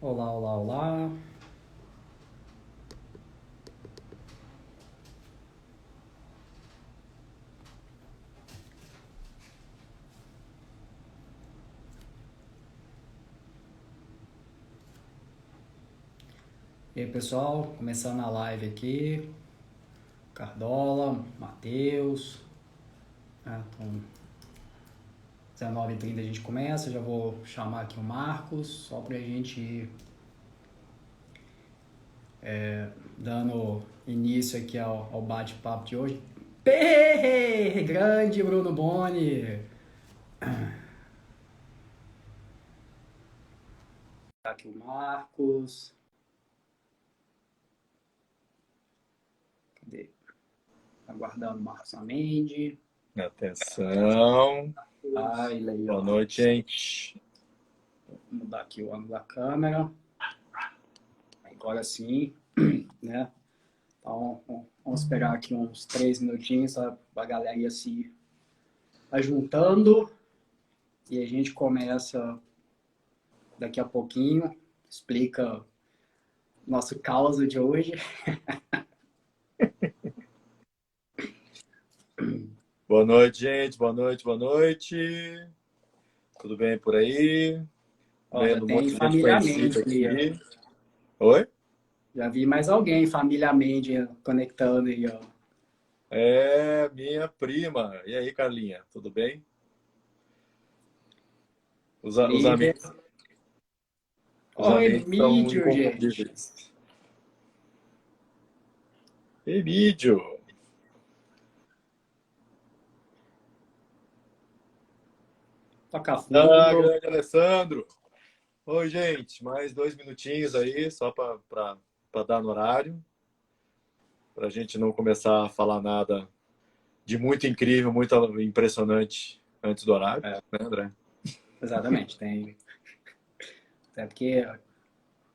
Olá, olá, olá. E aí, pessoal, começando a live aqui. Cardola, Matheus. Então, 19h30 a gente começa. Já vou chamar aqui o Marcos, só pra gente ir dando início aqui ao bate-papo de hoje. Grande Bruno Boni! Tá aqui o Marcos. Cadê? Aguardando o Marcos Amendi. Atenção. Ah, ele aí, Boa ó. noite, gente. Vou mudar aqui o ângulo da câmera. Agora sim, né? Então, vamos esperar aqui uns 3 minutinhos para a galera ir se ajuntando e a gente começa daqui a pouquinho, explica nosso causa de hoje. Boa noite, gente. Boa noite, boa noite. Tudo bem por aí? Ó, já Vendo um monte tem de gente família conhecida Mendes aí, ó. aqui. Oi? Já vi mais alguém, família Mendes, conectando aí, ó. É minha prima. E aí, Carlinha? Tudo bem? Os Lívia. amigos, os Oi, amigos são mídio, gente. inconfundíveis. Emílio. Toca Ah, fundo. grande Alessandro. Oi, gente. Mais 2 minutinhos aí, só para dar no horário, para a gente não começar a falar nada de muito incrível, muito impressionante antes do horário, É, né, André? exatamente, tem. Até porque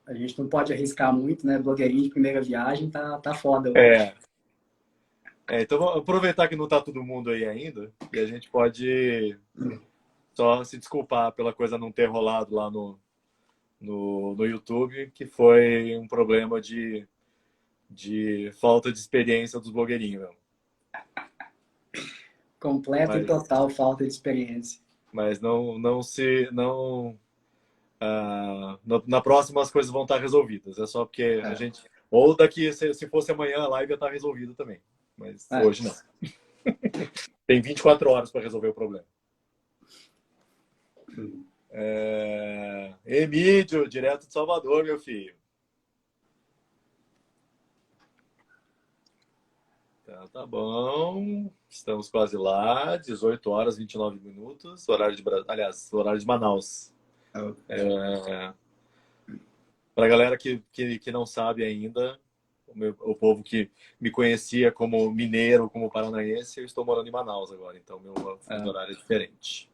a gente não pode arriscar muito, né? Blogueirinho de primeira viagem tá foda hoje. É, então vamos aproveitar que não está todo mundo aí ainda e a gente pode só se desculpar pela coisa não ter rolado lá no YouTube, que foi um problema de falta de experiência dos blogueirinhos, meu. Completa e Mas, total falta de experiência. mas na próxima as coisas vão estar resolvidas. É só porque a É, gente. Ou daqui, se fosse amanhã, a live ia estar resolvida também. Mas é. hoje não. Tem 24 horas para resolver o problema. Emílio, direto de Salvador, meu filho. Tá bom. Estamos quase lá. 18 horas, 29 minutos. Horário de Aliás, horário de Manaus. Para a galera que não sabe ainda, o povo que me conhecia como mineiro, como paranaense, eu estou morando em Manaus agora. Então, meu fuso horário é diferente.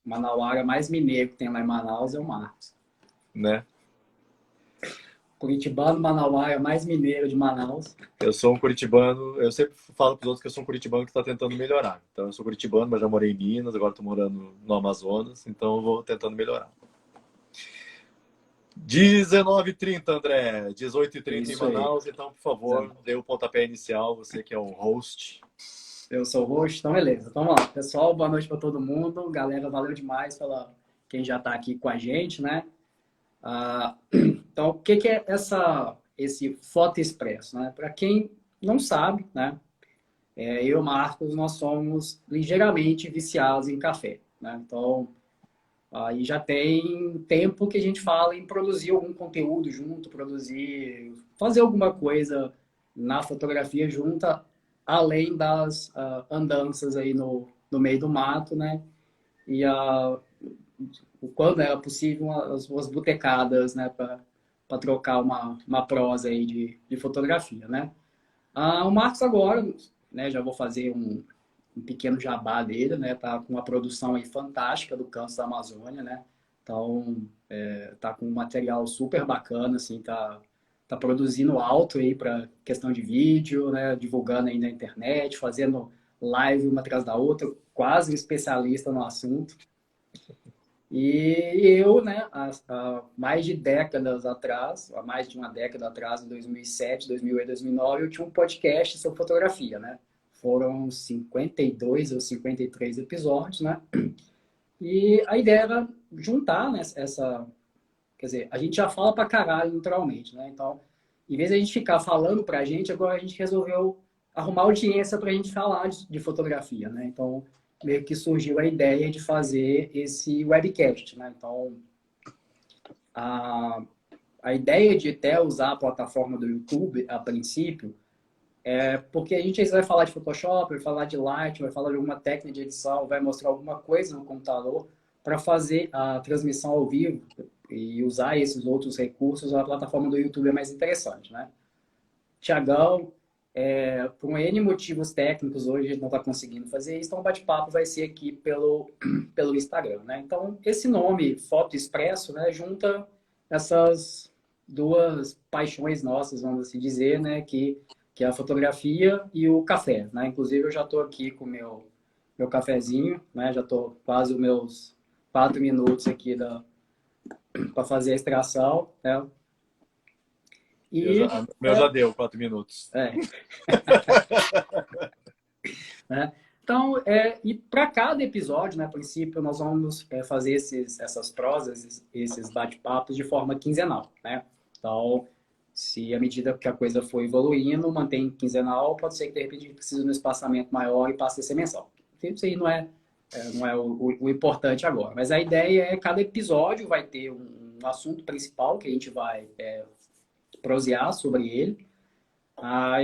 Manauara mais mineiro que tem lá em Manaus é o Marcos. Né? Curitibano, Manauara mais mineiro de Manaus. Eu sou um curitibano, eu sempre falo para os outros que eu sou um curitibano que está tentando melhorar. Então, eu sou curitibano, mas já morei em Minas, agora estou morando no Amazonas, então eu vou tentando melhorar. 19h30, André. 18h30 em Isso aí. Manaus, então, por favor, dê o pontapé inicial, você que é o host. Eu sou o host, então beleza. Então vamos lá. Pessoal, boa noite para todo mundo. Galera, valeu demais pela quem já está aqui com a gente, né? Então, o que é esse Foto Expresso, né? Para quem não sabe, né? Eu e o Marcos, nós somos ligeiramente viciados em café, né? Então, aí já tem tempo que a gente fala em produzir algum conteúdo junto, fazer alguma coisa na fotografia junta, além das andanças aí no meio do mato, né? E quando era possível, as botecadas, né? Para trocar uma prosa aí de fotografia, né? O Marcos agora, né? Já vou fazer um pequeno jabá dele, né? Tá com uma produção aí fantástica do Canto da Amazônia, né? Então, tá com um material super bacana, assim, tá produzindo alto aí para questão de vídeo, né? Divulgando aí na internet, fazendo live uma atrás da outra, quase um especialista no assunto. E eu, né, há mais de décadas atrás, há mais de uma década atrás, em 2007, 2008, 2009, eu tinha um podcast sobre fotografia, né? Foram 52 ou 53 episódios, né? E a ideia era juntar, né, essa... Quer dizer, a gente já fala pra caralho, naturalmente, né? Então, em vez de a gente ficar falando pra gente, agora a gente resolveu arrumar audiência pra gente falar de fotografia, né? Então, meio que surgiu a ideia de fazer esse webcast, né? Então, a, a ideia de até usar a plataforma do YouTube, a princípio, é porque a gente vai falar de Photoshop, vai falar de Lightroom, vai falar de alguma técnica de edição, vai mostrar alguma coisa no computador para fazer a transmissão ao vivo e usar esses outros recursos, a plataforma do YouTube é mais interessante, né? Tiagão, por N motivos técnicos, hoje a gente não está conseguindo fazer isso, então o bate-papo vai ser aqui pelo Instagram, né? Então, esse nome, Foto Expresso, né, junta essas duas paixões nossas, vamos assim dizer, né, que é a fotografia e o café, né? Inclusive, eu já estou aqui com o meu cafezinho, né? Já estou quase os meus 4 minutos aqui para fazer a extração, né? E, Meu já deu 4 minutos. é, né? Então, e para cada episódio, né, a princípio, nós vamos fazer essas prosas, esses bate-papos de forma quinzenal, né? Então, se à medida que a coisa for evoluindo, mantém quinzenal, pode ser que de repente a gente precise de um espaçamento maior e passe a ser mensal. Isso aí não é o importante agora. Mas a ideia é que cada episódio vai ter um assunto principal que a gente vai prosear sobre ele.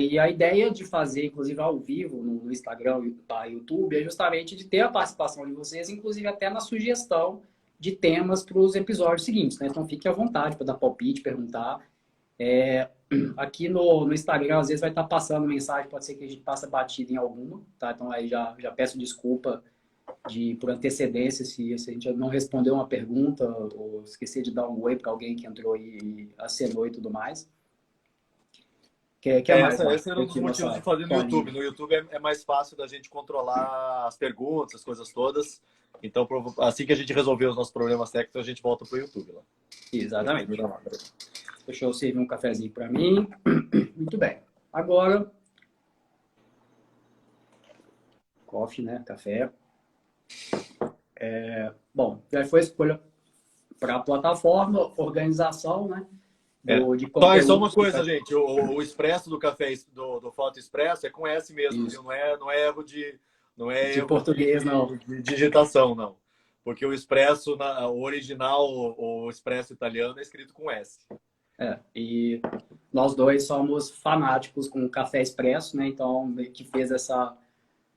E a ideia de fazer, inclusive, ao vivo no Instagram e YouTube é justamente de ter a participação de vocês, inclusive até na sugestão de temas para os episódios seguintes, né? Então fique à vontade para dar palpite, perguntar. Aqui no Instagram, às vezes vai estar passando mensagem, pode ser que a gente passe batida em alguma, tá? Então aí já peço desculpa por antecedência se a gente não respondeu uma pergunta ou esquecer de dar um oi para alguém que entrou e acenou e tudo mais. Que mais, Marcos? Esse era um dos Aqui, motivos de nossa fazer no YouTube. colinha. No YouTube é mais fácil da gente controlar as perguntas, as coisas todas. Então, assim que a gente resolver os nossos problemas técnicos, a gente volta pro YouTube lá. Exatamente. Deixa eu servir um cafezinho para mim. Muito bem. Agora, coffee, né? Café. Bom, já foi a escolha para a plataforma, organização, né? É. De Só uma conteúdos. coisa, gente. O expresso do café do Foto Expresso é com S mesmo, viu? Isso. Não é erro De português, não. de digitação, não. Porque o expresso, o original, o expresso italiano, é escrito com S. E nós dois somos fanáticos com o café expresso, né? Então, meio que fez essa...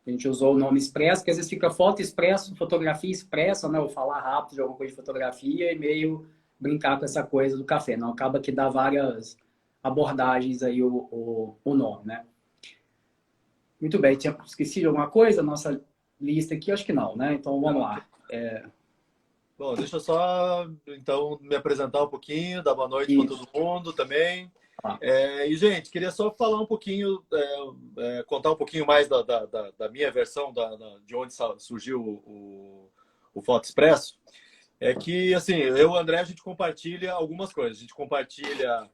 A gente usou o nome expresso, que às vezes fica foto expresso, fotografia expressa, né? Ou falar rápido de alguma coisa de fotografia e meio brincar com essa coisa do café. Não acaba que dá várias abordagens aí o nome, né? Muito bem, tinha esquecido de alguma coisa? Nossa lista aqui, acho que não, né? Então vamos lá. Bom, deixa eu só, então, me apresentar um pouquinho, dar boa noite para todo Isso. mundo também. Ah, Gente, queria só falar um pouquinho, contar um pouquinho mais da minha versão, de onde surgiu o Foto Expresso. É que, assim, eu e o André, a gente compartilha algumas coisas. A gente compartilha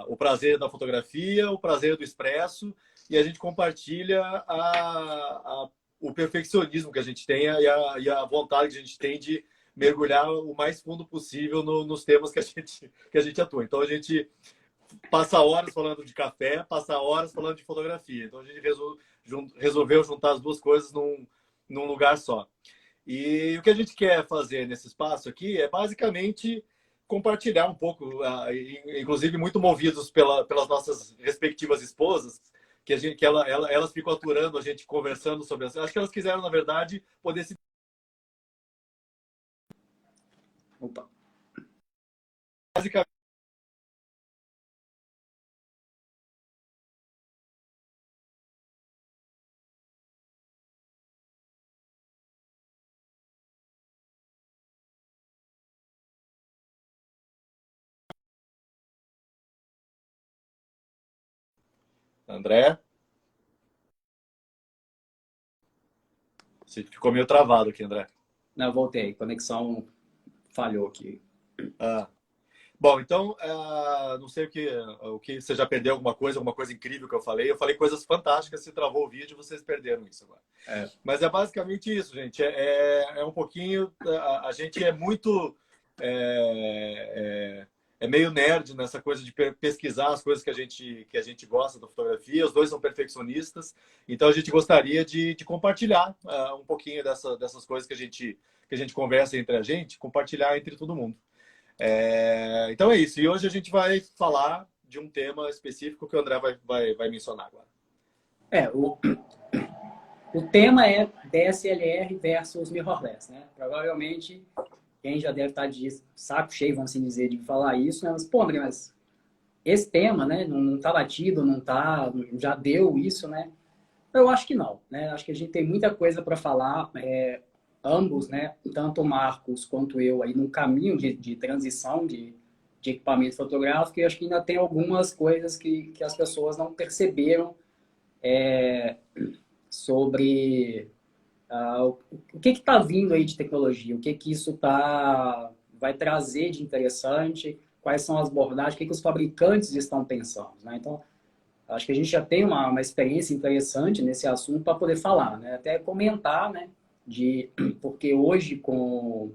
o prazer da fotografia, o prazer do expresso, e a gente compartilha o perfeccionismo que a gente tem e a vontade que a gente tem de mergulhar o mais fundo possível nos temas que a gente atua. Então, a gente passa horas falando de café, passa horas falando de fotografia. Então, a gente resolveu juntar as duas coisas num lugar só. E o que a gente quer fazer nesse espaço aqui é basicamente compartilhar um pouco, inclusive muito movidos pelas nossas respectivas esposas, elas ficam aturando a gente conversando sobre as... Acho que elas quiseram, na verdade, poder se... opa. Basicamente, André, você ficou meio travado aqui, André. Não, voltei. Conexão falhou aqui. Ah. Bom, então, não sei o que você já perdeu alguma coisa incrível que eu falei. Eu falei coisas fantásticas, se travou o vídeo, vocês perderam isso agora. Mas é basicamente isso, gente. É um pouquinho. A gente é muito. É meio nerd nessa coisa de pesquisar as coisas que a gente gosta da fotografia. Os dois são perfeccionistas. Então, a gente gostaria de compartilhar um pouquinho dessas coisas que a gente conversa entre a gente, compartilhar entre todo mundo. Então é isso. E hoje a gente vai falar de um tema específico que o André vai mencionar agora. O tema é DSLR versus mirrorless, né? Provavelmente quem já deve estar de saco cheio, vamos assim dizer, de falar isso, né? Mas, pô, André, mas esse tema, né? Não tá batido, não tá, já deu isso, né? Eu acho que não, né? Acho que a gente tem muita coisa para falar. Ambos, né, tanto o Marcos quanto eu, aí no caminho de transição de equipamento fotográfico, e acho que ainda tem algumas coisas que as pessoas não perceberam sobre o que está vindo aí de tecnologia, o que isso vai trazer de interessante, quais são as abordagens, o que os fabricantes estão pensando, né? Então, acho que a gente já tem uma experiência interessante nesse assunto para poder falar, né? Até comentar, né? Porque hoje com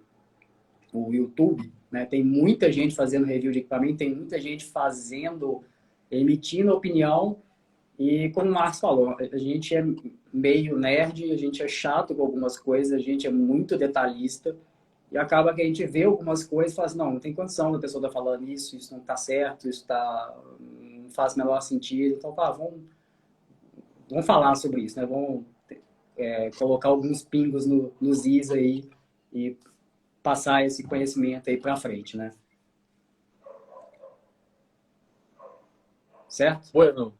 o YouTube, né, tem muita gente fazendo review de equipamento, tem muita gente emitindo opinião, e como o Marcos falou, a gente é meio nerd, a gente é chato com algumas coisas, a gente é muito detalhista, e acaba que a gente vê algumas coisas e fala assim, não tem condição da pessoa estar falando isso não está certo, não faz o menor sentido, então vamos falar sobre isso, né? Vamos colocar alguns pingos nos is aí e passar esse conhecimento aí para frente, né? Certo? Bueno,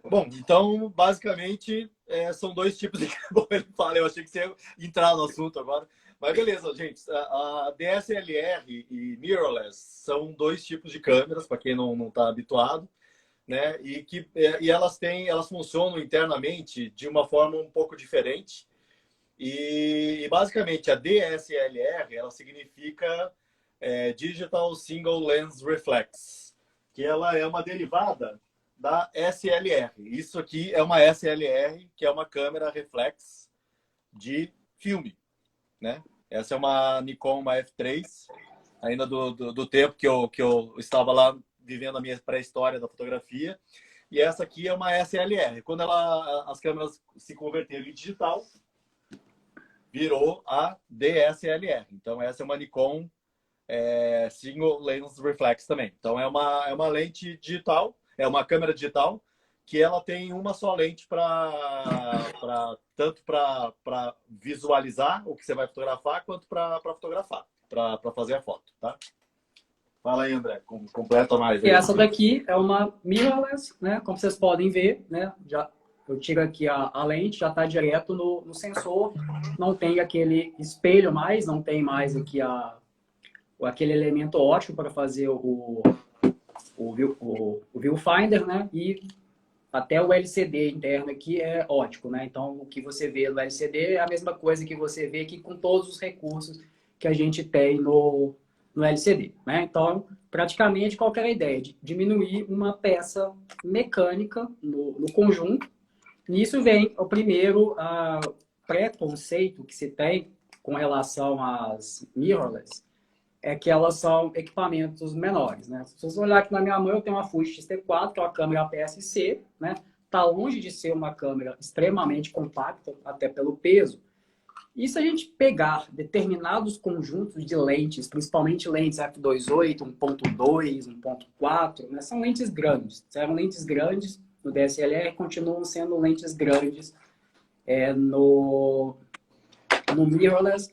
bom, então, basicamente, são dois tipos de... Bom, ele fala, eu achei que você ia entrar no assunto agora. Mas beleza, gente. A DSLR e mirrorless são dois tipos de câmeras, para quem não está habituado, né? E elas funcionam internamente de uma forma um pouco diferente. E basicamente a DSLR ela significa Digital Single Lens Reflex, que ela é uma derivada da SLR. Isso aqui é uma SLR, que é uma câmera reflex de filme, né? Essa é uma Nikon, uma F3, ainda do tempo que eu estava lá vivendo a minha pré-história da fotografia. E essa aqui é uma SLR. Quando as câmeras se converteram em digital, virou a DSLR. Então, essa é uma Nikon Single Lens Reflex também. Então, é uma lente digital, é uma câmera digital, que ela tem uma só lente tanto para visualizar o que você vai fotografar, quanto para fotografar, para fazer a foto, tá? Fala aí, André, completa mais. E essa daqui é uma mirrorless, né? Como vocês podem ver, né? Eu tiro aqui a lente, já está direto no sensor, não tem aquele espelho mais, não tem mais aqui aquele elemento óptico para fazer o viewfinder, né? E até o LCD interno aqui é ótico, né? Então, o que você vê no LCD é a mesma coisa que você vê aqui com todos os recursos que a gente tem no LCD, né? Então, praticamente, qual que era a ideia? De diminuir uma peça mecânica no conjunto. Nisso vem o primeiro preconceito que se tem com relação às mirrorless, é que elas são equipamentos menores, né? Se você olhar aqui na minha mão, eu tenho uma Fuji X-T4, que é uma câmera APS-C, né? Tá longe de ser uma câmera extremamente compacta, até pelo peso. E se a gente pegar determinados conjuntos de lentes, principalmente lentes f2.8, 1.2, 1.4, né? São lentes grandes. Eram lentes grandes no DSLR, continuam sendo lentes grandes no mirrorless.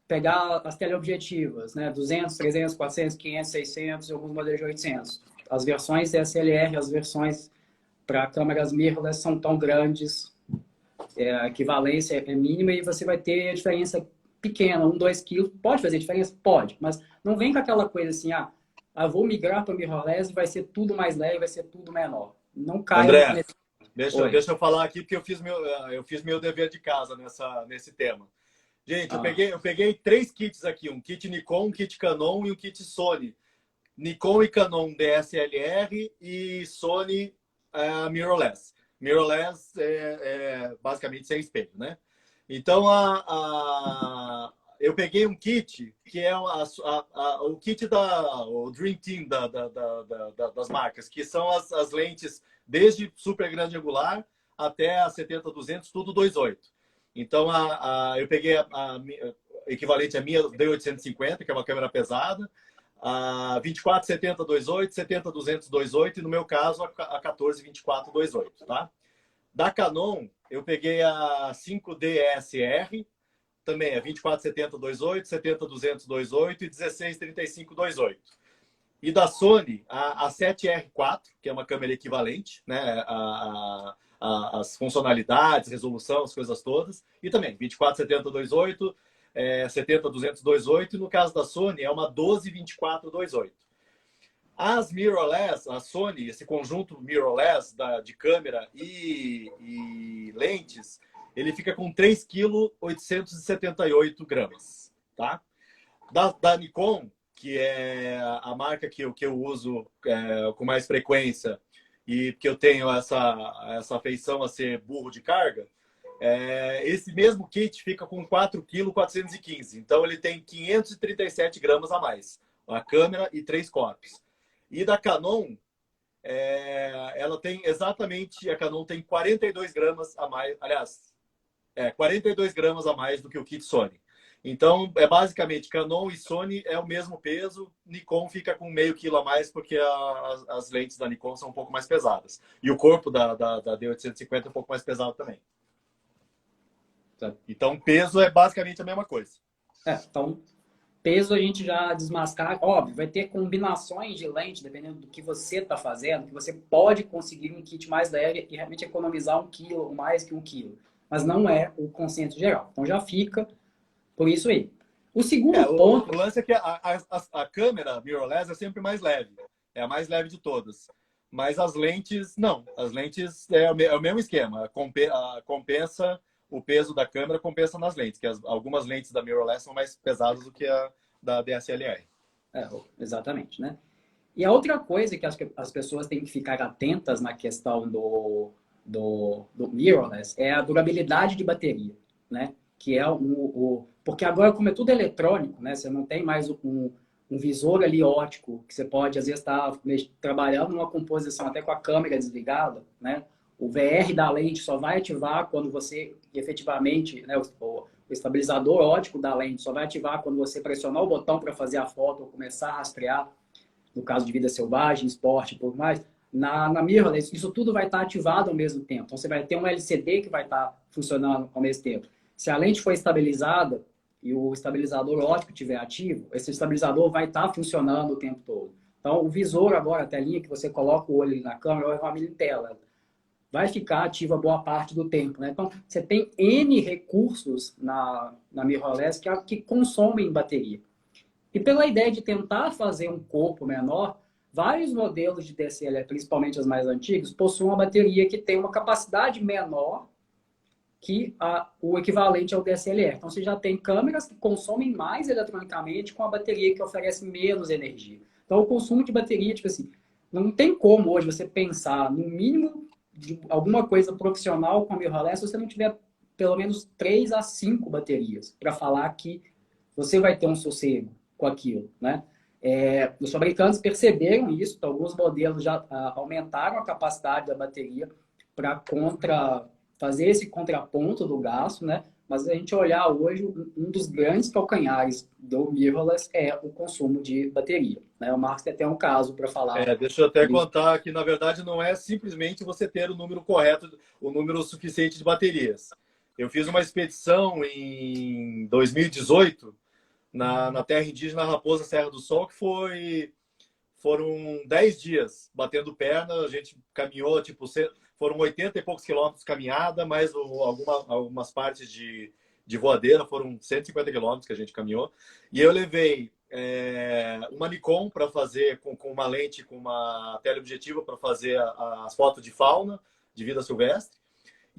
Pegar as teleobjetivas, né? 200, 300, 400, 500, 600 e alguns modelos de 800. As versões DSLR, as versões para câmeras mirrorless são tão grandes, a equivalência é mínima e você vai ter a diferença pequena, 1, 2 quilos. Pode fazer diferença? Pode, mas não vem com aquela coisa assim, vou migrar para mirrorless e vai ser tudo mais leve, vai ser tudo menor. Não cai André, deixa eu falar aqui, porque eu fiz meu dever de casa nesse tema. Gente, Ah, eu peguei 3 kits aqui, um kit Nikon, um kit Canon e um kit Sony. Nikon e Canon DSLR e Sony mirrorless. Mirrorless é basicamente sem espelho, né? Então, eu peguei um kit que é o kit o Dream Team das marcas, que são as lentes desde super grande angular até a 70-200, tudo 2.8. Então, eu peguei equivalente à minha D850, que é uma câmera pesada, a 24-70 2.8, 70-200 2.8 e no meu caso a 14-24 2.8, tá? Da Canon, eu peguei a 5D ESR, também é 24-70 2.8, 70-200 2.8 e 16-35 2.8. E da Sony, a 7R4, que é uma câmera equivalente, né? As funcionalidades, resolução, as coisas todas. E também 24-70 2.8, 70-200 2.8. E no caso da Sony, é uma 12-24 2.8. As mirrorless, a Sony, esse conjunto mirrorless de câmera e lentes, ele fica com 3,878 kg, tá? Da Nikon, que é a marca que eu uso com mais frequência e que eu tenho essa afeição a ser burro de carga, esse mesmo kit fica com 4,415 kg. Então, ele tem 537 gramas a mais. A câmera e 3 copos. E da Canon, ela tem exatamente... A Canon tem 42 gramas a mais... Aliás, 42 gramas a mais do que o kit Sony. Então, basicamente, Canon e Sony é o mesmo peso. Nikon fica com meio quilo a mais, porque as lentes da Nikon são um pouco mais pesadas. E o corpo da D850 é um pouco mais pesado também. Então, peso é basicamente a mesma coisa. então, peso a gente já desmascara. Óbvio, vai ter combinações de lente, dependendo do que você está fazendo, que você pode conseguir um kit mais leve e realmente economizar 1 quilo ou mais que 1 quilo. Mas não é o consenso geral. Então já fica por isso aí. O segundo ponto... O lance é que a câmera mirrorless é sempre mais leve. É a mais leve de todas. Mas as lentes, não. As lentes é o mesmo esquema. Compensa o peso da câmera, compensa nas lentes. Que algumas lentes da mirrorless são mais pesadas do que a da DSLR. Exatamente, né? E a outra coisa que as pessoas têm que ficar atentas na questão do mirrorless é a durabilidade de bateria, né? Que é porque agora, como é tudo eletrônico, né? Você não tem mais um visor ali óptico, que você pode, às vezes, estar trabalhando numa composição até com a câmera desligada, né? O VR da lente só vai ativar quando você, efetivamente, né? O estabilizador óptico da lente só vai ativar quando você pressionar o botão para fazer a foto ou começar a rastrear, no caso de vida selvagem, esporte e tudo mais. Na mirrorless, isso tudo vai estar ativado ao mesmo tempo. Então, você vai ter um LCD que vai estar funcionando ao mesmo tempo. Se a lente for estabilizada e o estabilizador óptico estiver ativo, esse estabilizador vai estar funcionando o tempo todo. Então, o visor agora, a telinha que você coloca o olho na câmera, é uma mini tela. Vai ficar ativa boa parte do tempo, né? Então, você tem N recursos na mirrorless que consomem bateria. E pela ideia de tentar fazer um corpo menor, vários modelos de DSLR, principalmente as mais antigas, possuem uma bateria que tem uma capacidade menor que o equivalente ao DSLR. Então, você já tem câmeras que consomem mais eletronicamente com a bateria que oferece menos energia. Então, o consumo de bateria, tipo assim, não tem como hoje você pensar no mínimo de alguma coisa profissional com a mirrorless se você não tiver pelo menos 3 a 5 baterias para falar que você vai ter um sossego com aquilo, né? Os fabricantes perceberam isso, então, alguns modelos já aumentaram a capacidade da bateria para fazer esse contraponto do gasto, né? Mas a gente olhar hoje, um dos grandes calcanhares do mirrorless é o consumo de bateria, né? O Marcos tem até um caso para falar. Deixa eu até contar que, na verdade, não é simplesmente você ter o número correto, o número suficiente de baterias. Eu fiz uma expedição em 2018 na terra indígena Raposa Serra do Sol, que foram 10 dias batendo perna, a gente caminhou, foram 80 e poucos quilômetros caminhada, mais algumas partes de voadeira, foram 150 quilômetros que a gente caminhou. E eu levei uma Nikon para fazer com uma lente, com uma teleobjetiva para fazer as fotos de fauna, de vida silvestre.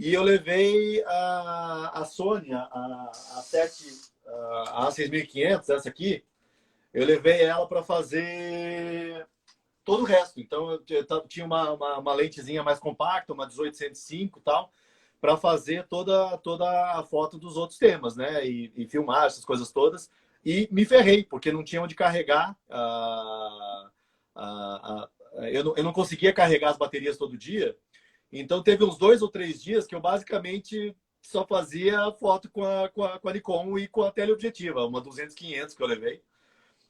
E eu levei a Sony, a 7, a A6500, essa aqui, eu levei ela para fazer todo o resto. Então, eu tinha uma lentezinha mais compacta, uma 1805 e tal, para fazer toda a foto dos outros temas, né? E filmar essas coisas todas. E me ferrei, porque não tinha onde carregar. Eu não conseguia carregar as baterias todo dia. Então, teve uns 2 ou 3 dias que eu basicamente só fazia foto com a Nikon e com a teleobjetiva, uma 200-500 que eu levei.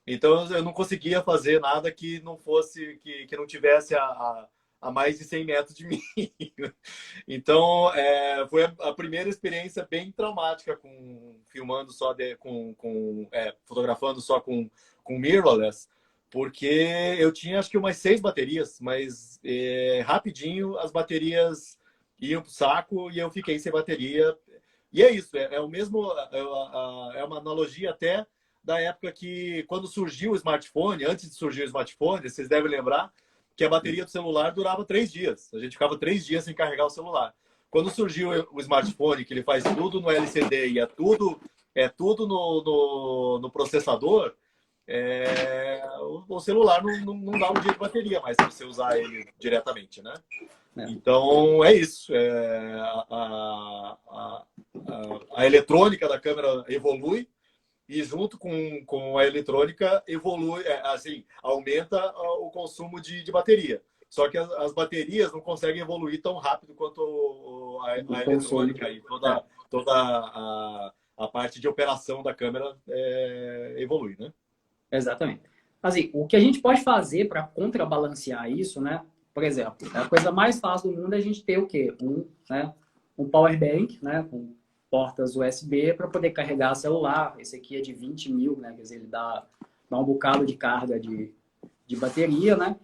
Então, eu não conseguia fazer nada que não fosse, que não tivesse a mais de 100 metros de mim. Então, foi a primeira experiência bem traumática com filmando só fotografando só com mirrorless, porque eu tinha acho que umas 6 baterias, mas rapidinho as baterias iam pro saco e eu fiquei sem bateria. E é isso, é o mesmo, é uma analogia até da época que, quando surgiu o smartphone, antes de surgir o smartphone, vocês devem lembrar que a bateria do celular durava 3 dias. A gente ficava 3 dias sem carregar o celular. Quando surgiu o smartphone, que ele faz tudo no LCD e é tudo no processador, o celular não dá um dia de bateria mais se você usar ele diretamente, né? Então, é isso. A eletrônica da câmera evolui e junto com a eletrônica evolui, assim, aumenta o consumo de bateria. Só que as baterias não conseguem evoluir tão rápido quanto a eletrônica e toda a parte de operação da câmera evolui, né? Exatamente. Assim, o que a gente pode fazer para contrabalancear isso, né? Por exemplo, a coisa mais fácil do mundo é a gente ter o quê? Um power bank, né? Com portas USB para poder carregar celular. Esse aqui é de 20 mil, né? Quer dizer, ele dá um bocado de carga de bateria, né?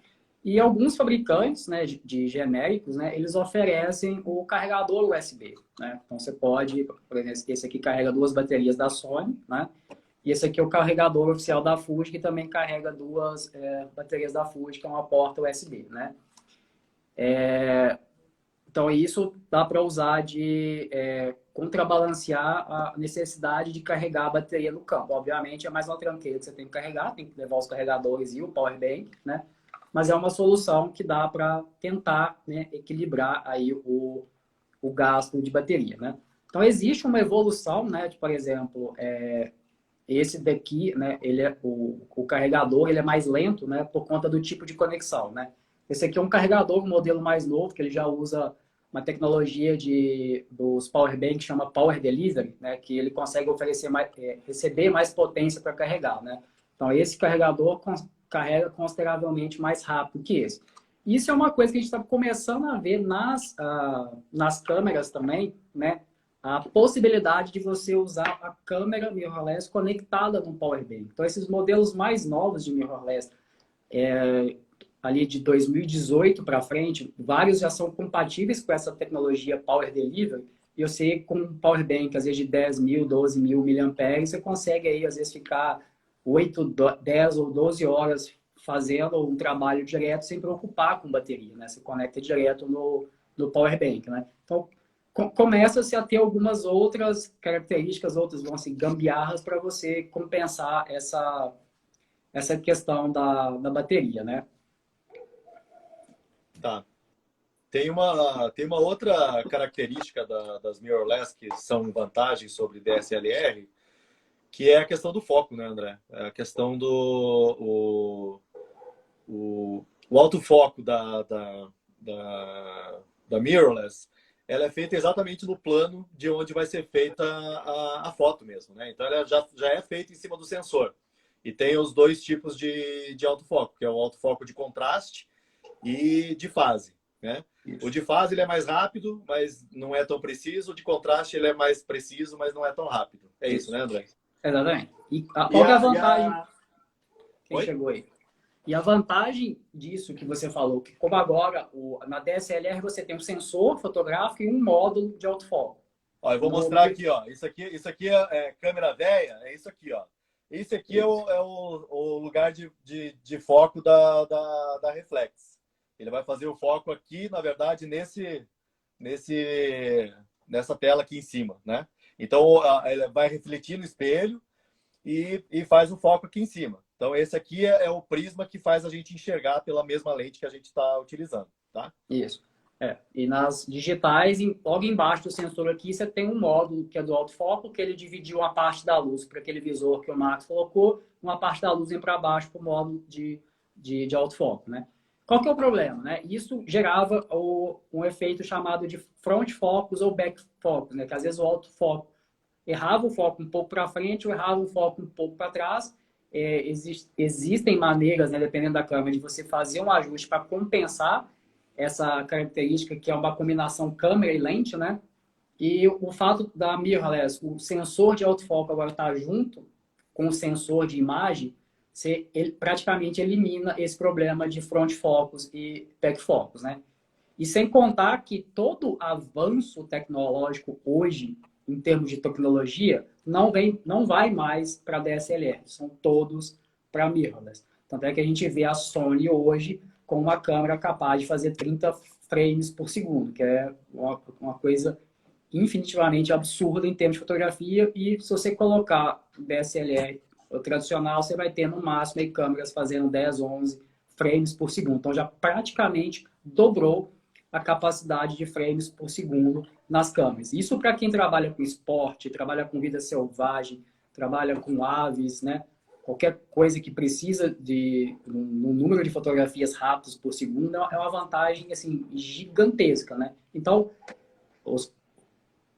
E alguns fabricantes, né, de genéricos, né, eles oferecem o carregador USB, né? Então você pode, por exemplo, esse aqui carrega 2 baterias da Sony, né? E esse aqui é o carregador oficial da Fuji, que também carrega 2 baterias da Fuji, que é uma porta USB, né? Então, isso dá para usar de contrabalancear a necessidade de carregar a bateria no campo. Obviamente, é mais uma tranqueira que você tem que carregar, tem que levar os carregadores e o power bank, né? Mas é uma solução que dá para tentar, né, equilibrar aí o gasto de bateria, né? Então, existe uma evolução, né? De, por exemplo, esse daqui, né, ele o carregador ele é mais lento, né, por conta do tipo de conexão, né? Esse aqui é um carregador, um modelo mais novo, que ele já usa uma tecnologia dos power banks, chama Power Delivery, né, que ele consegue oferecer receber mais potência para carregar, né? Então, esse carregador carrega consideravelmente mais rápido que esse. Isso é uma coisa que a gente está começando a ver nas câmeras também, né? A possibilidade de você usar a câmera mirrorless conectada no power bank. Então, esses modelos mais novos de mirrorless, ali de 2018 para frente, vários já são compatíveis com essa tecnologia Power Delivery. E eu sei com um power bank, às vezes de 10 mil, 12 mil miliamperes, você consegue aí, às vezes, ficar 8, 10 ou 12 horas fazendo um trabalho direto sem preocupar com bateria, né? Você conecta direto no power bank, né? Então, começa-se a ter algumas outras características, outras, vão assim, gambiarras para você compensar essa questão da bateria, né? Tá. Tem uma outra característica das mirrorless que são vantagens sobre DSLR, que é a questão do foco, né, André? É a questão do o autofoco da mirrorless, ela é feita exatamente no plano de onde vai ser feita a foto mesmo, né? Então ela já é feita em cima do sensor. E tem os 2 tipos de autofoco, que é o autofoco de contraste e de fase, né? Isso. O de fase ele é mais rápido, mas não é tão preciso. O de contraste ele é mais preciso, mas não é tão rápido. É isso, né, André? Exatamente. E qual que é a vantagem? Quem Oi? chegou aí? E a vantagem disso que você falou, que como agora na DSLR você tem um sensor fotográfico e um módulo de autofoco. Ó, eu vou mostrar aqui, ó. Isso aqui é câmera velha, é isso aqui, ó. Esse aqui é o lugar de foco da reflex. Ele vai fazer o foco aqui, na verdade, nessa tela aqui em cima, né? Então, ela vai refletir no espelho e faz o foco aqui em cima. Então, esse aqui é o prisma que faz a gente enxergar pela mesma lente que a gente está utilizando, tá? Isso. E nas digitais, logo embaixo do sensor aqui, você tem um módulo que é do autofoco, que ele dividiu uma parte da luz para aquele visor que o Marcos colocou, uma parte da luz vem para baixo para o módulo de autofoco, né? Qual que é o problema, né? Isso gerava um efeito chamado de front focus ou back focus, né? Que às vezes o autofoco errava o foco um pouco para frente ou errava o foco um pouco para trás. Existem maneiras, né, dependendo da câmera, de você fazer um ajuste para compensar essa característica que é uma combinação câmera e lente, né? E o fato da mirrorless, o sensor de autofoco agora estar junto com o sensor de imagem, ele praticamente elimina esse problema de front focus e back focus, né? E sem contar que todo avanço tecnológico hoje, em termos de tecnologia, não vai mais para DSLR, são todos para mirrorless. Tanto é que a gente vê a Sony hoje com uma câmera capaz de fazer 30 frames por segundo, que é uma coisa infinitivamente absurda em termos de fotografia. E se você colocar DSLR o tradicional, você vai ter no máximo aí câmeras fazendo 10, 11 frames por segundo. Então já praticamente dobrou a capacidade de frames por segundo nas câmeras. Isso para quem trabalha com esporte, trabalha com vida selvagem, trabalha com aves, né? Qualquer coisa que precisa de um número de fotografias rápidas por segundo é uma vantagem assim, gigantesca, né? Então,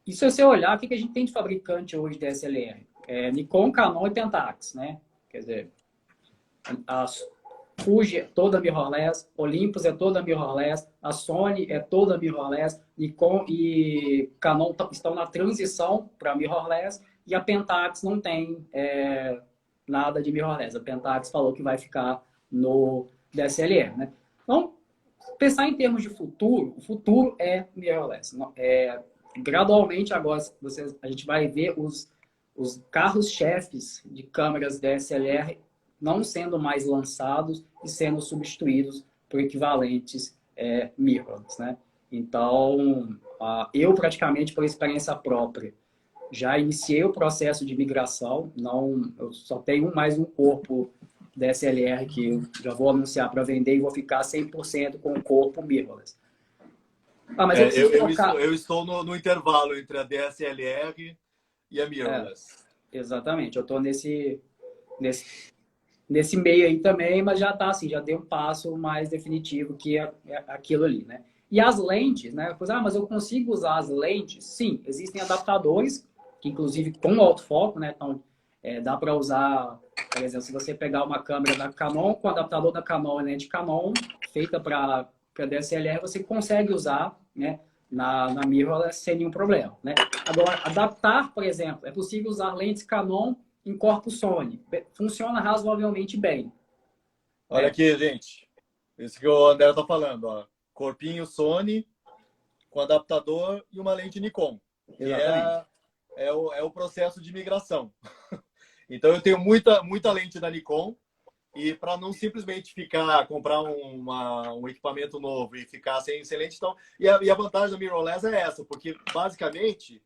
e se você olhar, o que a gente tem de fabricante hoje de DSLR? Nikon, Canon e Pentax, né? Quer dizer, a Fuji é toda mirrorless, Olympus é toda mirrorless, a Sony é toda mirrorless, Nikon e Canon estão na transição para mirrorless e a Pentax não tem nada de mirrorless. A Pentax falou que vai ficar no DSLR, né? Então, pensar em termos de futuro, o futuro é mirrorless. Gradualmente agora a gente vai ver os carros-chefes de câmeras DSLR não sendo mais lançados e sendo substituídos por equivalentes mirrorless, né? Então, eu praticamente por experiência própria já iniciei o processo de migração. Eu só tenho mais um corpo DSLR que eu já vou anunciar para vender e vou ficar 100% com o corpo mirrorless. Mas eu estou no intervalo entre a DSLR e a mirrorless. Exatamente, eu estou nesse meio aí também, mas já está assim, já dei um passo mais definitivo que é aquilo ali, né? E as lentes, né? Mas eu consigo usar as lentes? Sim, existem adaptadores, que inclusive com autofoco, né? Então, dá para usar, por exemplo, se você pegar uma câmera da Canon, com o adaptador da Canon e lente Canon, feita para DSLR, você consegue usar, né? Na mirrorless sem nenhum problema, né? Agora, adaptar, por exemplo, é possível usar lentes Canon em corpo Sony. Funciona razoavelmente bem. Olha aqui, gente. Isso que o André está falando, ó. Corpinho Sony com adaptador e uma lente Nikon. Que é o processo de migração. Então, eu tenho muita lente da Nikon e para não simplesmente comprar um equipamento novo e ficar sem lente, então... E a vantagem da mirrorless é essa, porque basicamente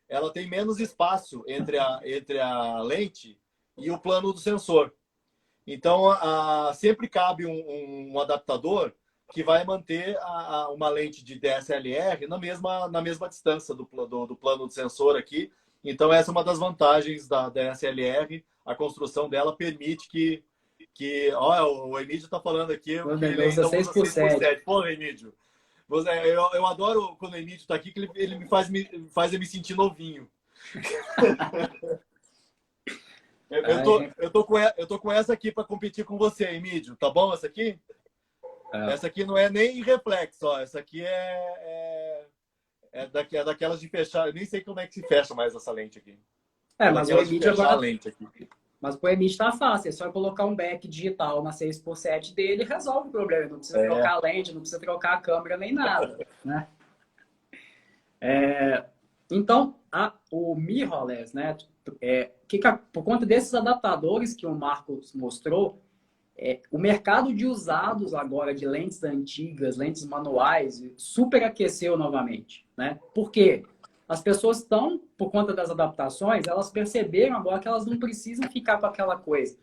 ela tem menos espaço entre a lente e o plano do sensor. Então, sempre cabe um adaptador que vai manter uma lente de DSLR na mesma distância do plano do sensor aqui. Então, essa é uma das vantagens da DSLR. A construção dela permite que o Emílio está falando aqui que ele ainda usa 6x7. Pô, Emílio, eu adoro quando o Emílio está aqui, que ele me faz eu me sentir novinho. Eu tô com essa aqui para competir com você, Emílio. Tá bom essa aqui? Essa aqui não é nem reflexo, ó. Essa aqui é daquelas de fechar. Eu nem sei como é que se fecha mais essa lente aqui. Mas o Emílio agora... a lente aqui. Mas para o Emílio está fácil, é só colocar um back digital na 6x7 dele e resolve o problema. Não precisa trocar a lente, não precisa trocar a câmera nem nada, né? Então, o mirrorless, né? Por conta desses adaptadores que o Marcos mostrou, O mercado de usados agora de lentes antigas, lentes manuais, superaqueceu novamente, né? Por quê? As pessoas estão, por conta das adaptações, elas perceberam agora que elas não precisam ficar com aquela coisa.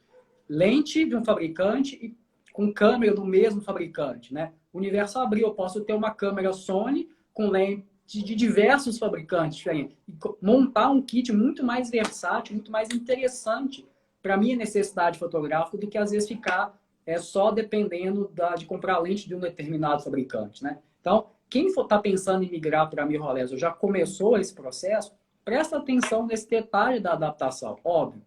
Lente de um fabricante e com câmera do mesmo fabricante, né? O universo abriu, eu posso ter uma câmera Sony com lente de diversos fabricantes diferentes. E montar um kit muito mais versátil, muito mais interessante para a minha necessidade fotográfica do que às vezes ficar só dependendo de comprar lente de um determinado fabricante, né? Então, quem está pensando em migrar para mirrorless ou já começou esse processo, presta atenção nesse detalhe da adaptação. Óbvio,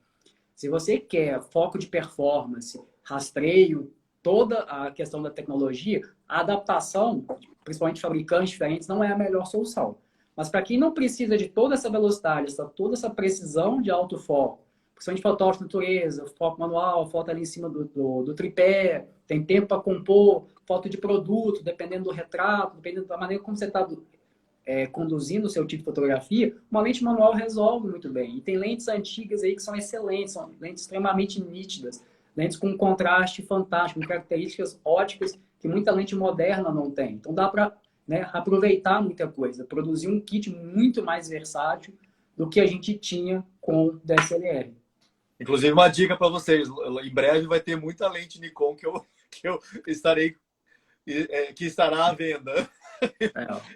se você quer foco de performance, rastreio, toda a questão da tecnologia, a adaptação, principalmente de fabricantes diferentes, não é a melhor solução. Mas para quem não precisa de toda essa velocidade, toda essa precisão de alto foco, principalmente fotógrafo de natureza, foco manual, foto ali em cima do tripé, tem tempo para compor, foto de produto, dependendo do retrato, dependendo da maneira como você está conduzindo o seu tipo de fotografia, uma lente manual resolve muito bem. E tem lentes antigas aí que são excelentes, são lentes extremamente nítidas, lentes com contraste fantástico, com características óticas que muita lente moderna não tem. Então dá para aproveitar muita coisa, produzir um kit muito mais versátil do que a gente tinha com o DSLR. Inclusive, uma dica para vocês: em breve vai ter muita lente Nikon que eu estarei, que estará à venda.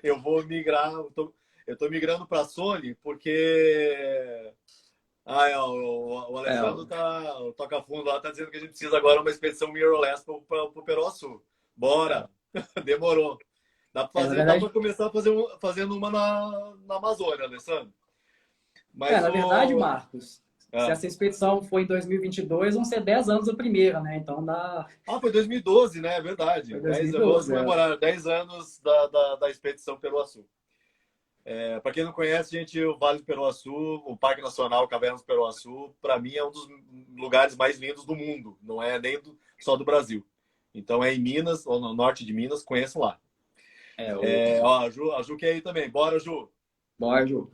Eu vou migrar, eu tô migrando para a Sony porque o Alessandro o Toca Fundo lá tá dizendo que a gente precisa agora uma expedição mirrorless para o Peruaçu. Bora! Demorou. Dá para começar fazendo uma na Amazônia, Alessandro. Mas na verdade, Marcos, se essa expedição for em 2022, vão ser 10 anos a primeira, né? Então dá... foi 2012, né? É verdade. Foi 2012, vamos comemorar 10 anos da expedição Peruaçu. Para quem não conhece, gente, o Vale do Peruaçu, o Parque Nacional Cavernas do Peruaçu, para mim é um dos lugares mais lindos do mundo. Não é nem só do Brasil. Então é em Minas, ou no norte de Minas, conheço lá. A Ju quer ir também. Bora, Ju. Bora, Ju.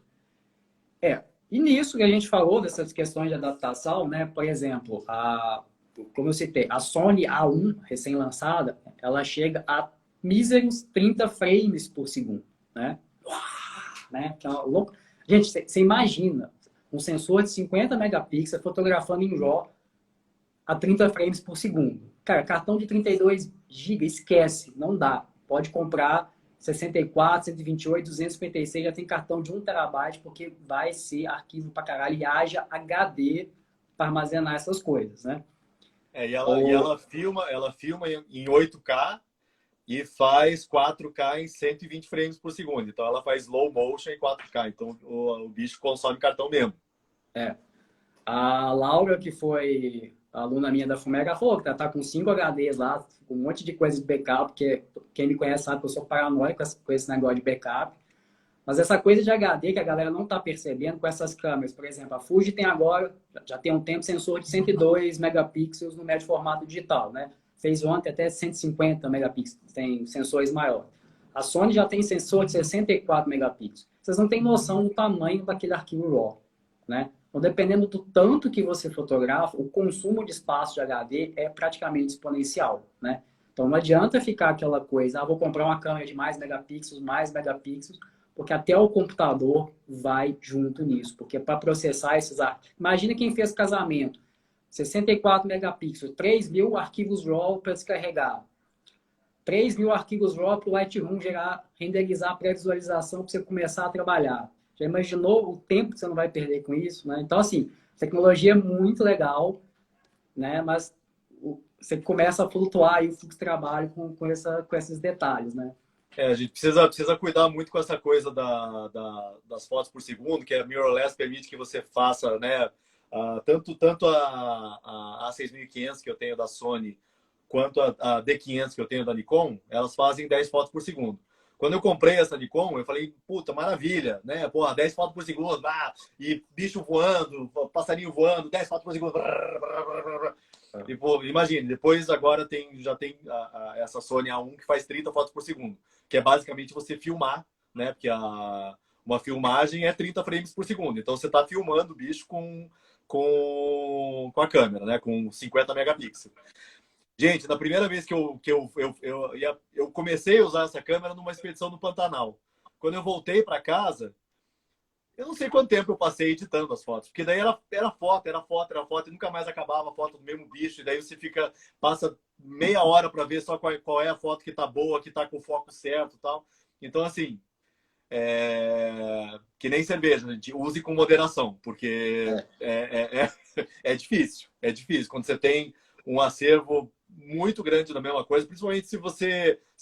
E nisso que a gente falou, dessas questões de adaptação, né? Por exemplo, como eu citei, a Sony A1, recém-lançada, ela chega a míseros 30 frames por segundo, né? Né? Que é louco. Gente, você imagina um sensor de 50 megapixels fotografando em RAW a 30 frames por segundo. Cara, cartão de 32 GB, esquece, não dá. Pode comprar 64, 128, 256, já tem cartão de 1 terabyte, porque vai ser arquivo pra caralho e haja HD para armazenar essas coisas, né? E ela filma em 8K e faz 4K em 120 frames por segundo. Então ela faz slow motion em 4K. Então o bicho consome cartão mesmo. A Laura, que foi aluna minha da Fumega, falou que tá com 5 HDs lá, com um monte de coisa de backup, porque quem me conhece sabe que eu sou paranoico com esse negócio de backup. Mas essa coisa de HD que a galera não tá percebendo com essas câmeras, por exemplo, a Fuji tem agora, já tem um tempo, sensor de 102 megapixels no médio formato digital, né? Fez ontem até 150 megapixels, tem sensores maiores. A Sony já tem sensor de 64 megapixels. Vocês não têm noção do tamanho daquele arquivo RAW, né? Então, dependendo do tanto que você fotografa, o consumo de espaço de HD é praticamente exponencial, né? Então, não adianta ficar aquela coisa, vou comprar uma câmera de mais megapixels, porque até o computador vai junto nisso, porque para processar esses arquivos... Imagina quem fez casamento, 64 megapixels, 3.000 arquivos RAW para descarregar, 3.000 arquivos RAW para o Lightroom renderizar a pré-visualização para você começar a trabalhar. Já imaginou o tempo que você não vai perder com isso, né? Então, assim, tecnologia é muito legal, né? Mas você começa a flutuar aí o fluxo de trabalho com esses detalhes, né? A gente precisa cuidar muito com essa coisa das fotos por segundo, que a mirrorless permite que você faça, né? Tanto a A6500 que eu tenho da Sony, quanto a D500 que eu tenho da Nikon, elas fazem 10 fotos por segundo. Quando eu comprei essa Nikon, eu falei, puta, maravilha, né? Porra, 10 fotos por segundo, e bicho voando, passarinho voando, 10 fotos por segundo. E, pô, imagine, depois agora já tem essa Sony A1 que faz 30 fotos por segundo, que é basicamente você filmar, né? Porque uma filmagem é 30 frames por segundo. Então você está filmando o bicho com a câmera, né? Com 50 megapixels. Gente, na primeira vez eu comecei a usar essa câmera numa expedição no Pantanal. Quando eu voltei para casa, eu não sei quanto tempo eu passei editando as fotos, porque daí era foto, era foto, era foto, e nunca mais acabava a foto do mesmo bicho, e daí você passa meia hora para ver só qual é a foto que tá boa, que tá com o foco certo e tal. Então, assim, que nem cerveja, gente, use com moderação, porque É, é difícil, é difícil. Quando você tem um acervo muito grande da mesma coisa, principalmente se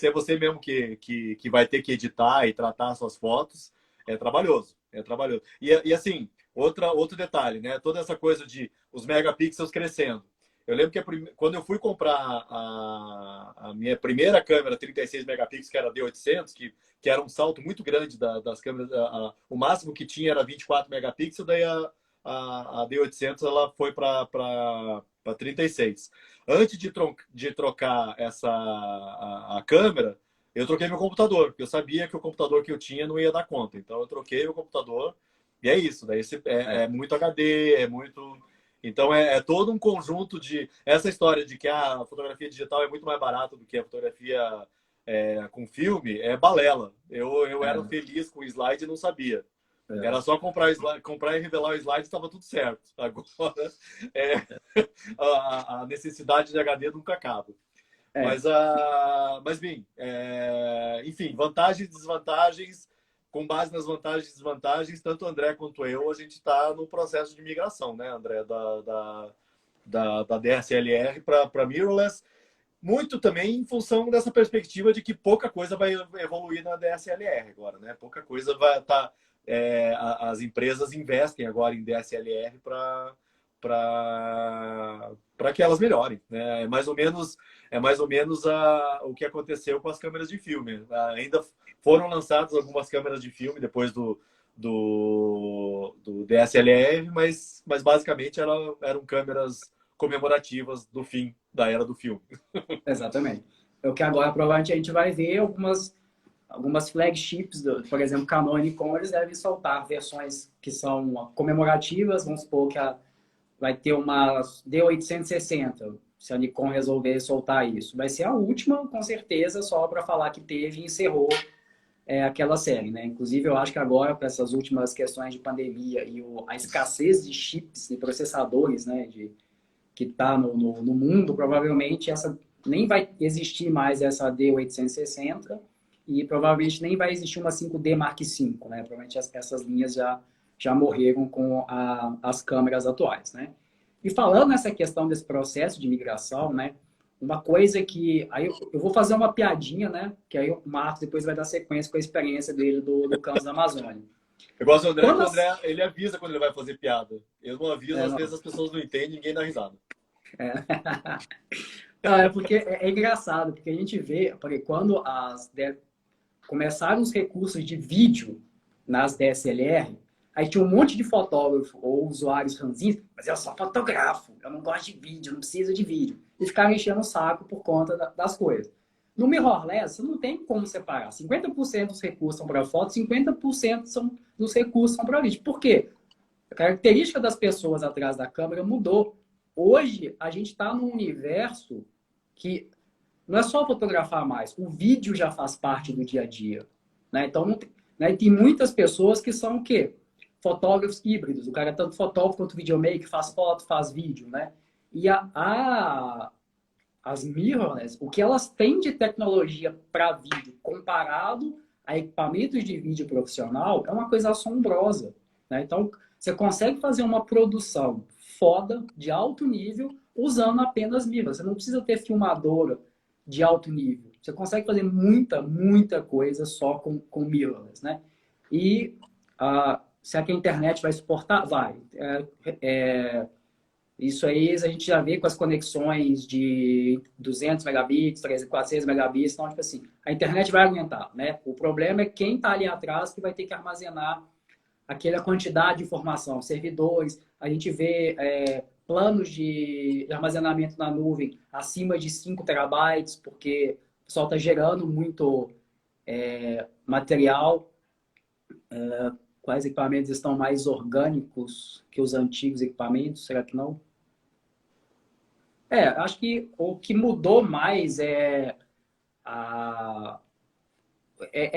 é você mesmo que vai ter que editar e tratar suas fotos, é trabalhoso, é trabalhoso. E assim, outro detalhe, né? Toda essa coisa de os megapixels crescendo. Eu lembro que quando eu fui comprar a minha primeira câmera 36 megapixels, que era a D800, que era um salto muito grande das câmeras, o máximo que tinha era 24 megapixels, daí a D800 ela foi para 36. Antes de trocar a câmera, eu troquei meu computador, porque eu sabia que o computador que eu tinha não ia dar conta. Então eu troquei o computador e é isso. Daí é muito HD, é muito. Então é todo um conjunto de. Essa história de que a fotografia digital é muito mais barata do que a fotografia com filme é balela. Eu era é, feliz com o slide e não sabia. é. Era só comprar e revelar o slide, estava tudo certo. Agora, é, a necessidade de HD nunca acaba. É, Mas bem, enfim, vantagens e desvantagens. Com base nas vantagens e desvantagens, tanto o André quanto eu, a gente está no processo de migração, né, André? Da DSLR para mirrorless. Muito também em função dessa perspectiva de que pouca coisa vai evoluir na DSLR agora, né? Pouca coisa vai estar. As empresas investem agora em DSLR para que elas melhorem, né? É mais ou menos o que aconteceu com as câmeras de filme. Ainda foram lançadas algumas câmeras de filme depois do DSLR, mas basicamente eram câmeras comemorativas do fim da era do filme. exatamente. É o que agora provavelmente a gente vai ver algumas flagships, por exemplo, Canon e Nikon, eles devem soltar versões que são comemorativas, vamos supor que vai ter uma D860, se a Nikon resolver soltar isso. Vai ser a última, com certeza, só para falar que teve e encerrou aquela série, né? Inclusive, eu acho que agora, para essas últimas questões de pandemia e a escassez de chips e processadores, né, que está no mundo, provavelmente essa nem vai existir mais essa D860 e provavelmente nem vai existir uma 5D Mark V, né? Provavelmente essas linhas já morreram com as câmeras atuais, né? E falando nessa questão desse processo de migração, né? Uma coisa que... Aí eu vou fazer uma piadinha, né? Que aí o Marcos depois vai dar sequência com a experiência dele do Campos da Amazônia. Eu gosto do André, que Quando o André ele avisa quando ele vai fazer piada. Eu não aviso, às vezes não, as pessoas não entendem, ninguém dá risada. é porque é engraçado, porque a gente vê, porque quando começaram os recursos de vídeo nas DSLR, aí tinha um monte de fotógrafo ou usuários ranzinhos, mas eu só fotografo, eu não gosto de vídeo, não preciso de vídeo. E ficaram enchendo o saco por conta das coisas. No mirrorless, você não tem como separar. 50% dos recursos são para foto, 50% dos recursos são para vídeo. Por quê? A característica das pessoas atrás da câmera mudou. Hoje, a gente está num universo que não é só fotografar mais, o vídeo já faz parte do dia a dia. Né? Então, né, tem muitas pessoas que são o quê? Fotógrafos híbridos. O cara é tanto fotógrafo quanto videomaker, faz foto, faz vídeo. Né? E as mirrorless, o que elas têm de tecnologia para vídeo comparado a equipamentos de vídeo profissional é uma coisa assombrosa. Né? Então, você consegue fazer uma produção foda, de alto nível, usando apenas mirrorless. Você não precisa ter filmadora de alto nível. Você consegue fazer muita, muita coisa só com mirrorless, né? E será que a internet vai suportar? Vai. Isso aí a gente já vê com as conexões de 200 megabits, 300, 400 megabits. Então, tipo assim, a internet vai aguentar, né? O problema é quem está ali atrás que vai ter que armazenar aquela quantidade de informação, servidores. A gente vê planos de armazenamento na nuvem acima de 5 terabytes, porque o pessoal está gerando muito material. Quais equipamentos estão mais orgânicos que os antigos equipamentos? Será que não? Acho que o que mudou mais é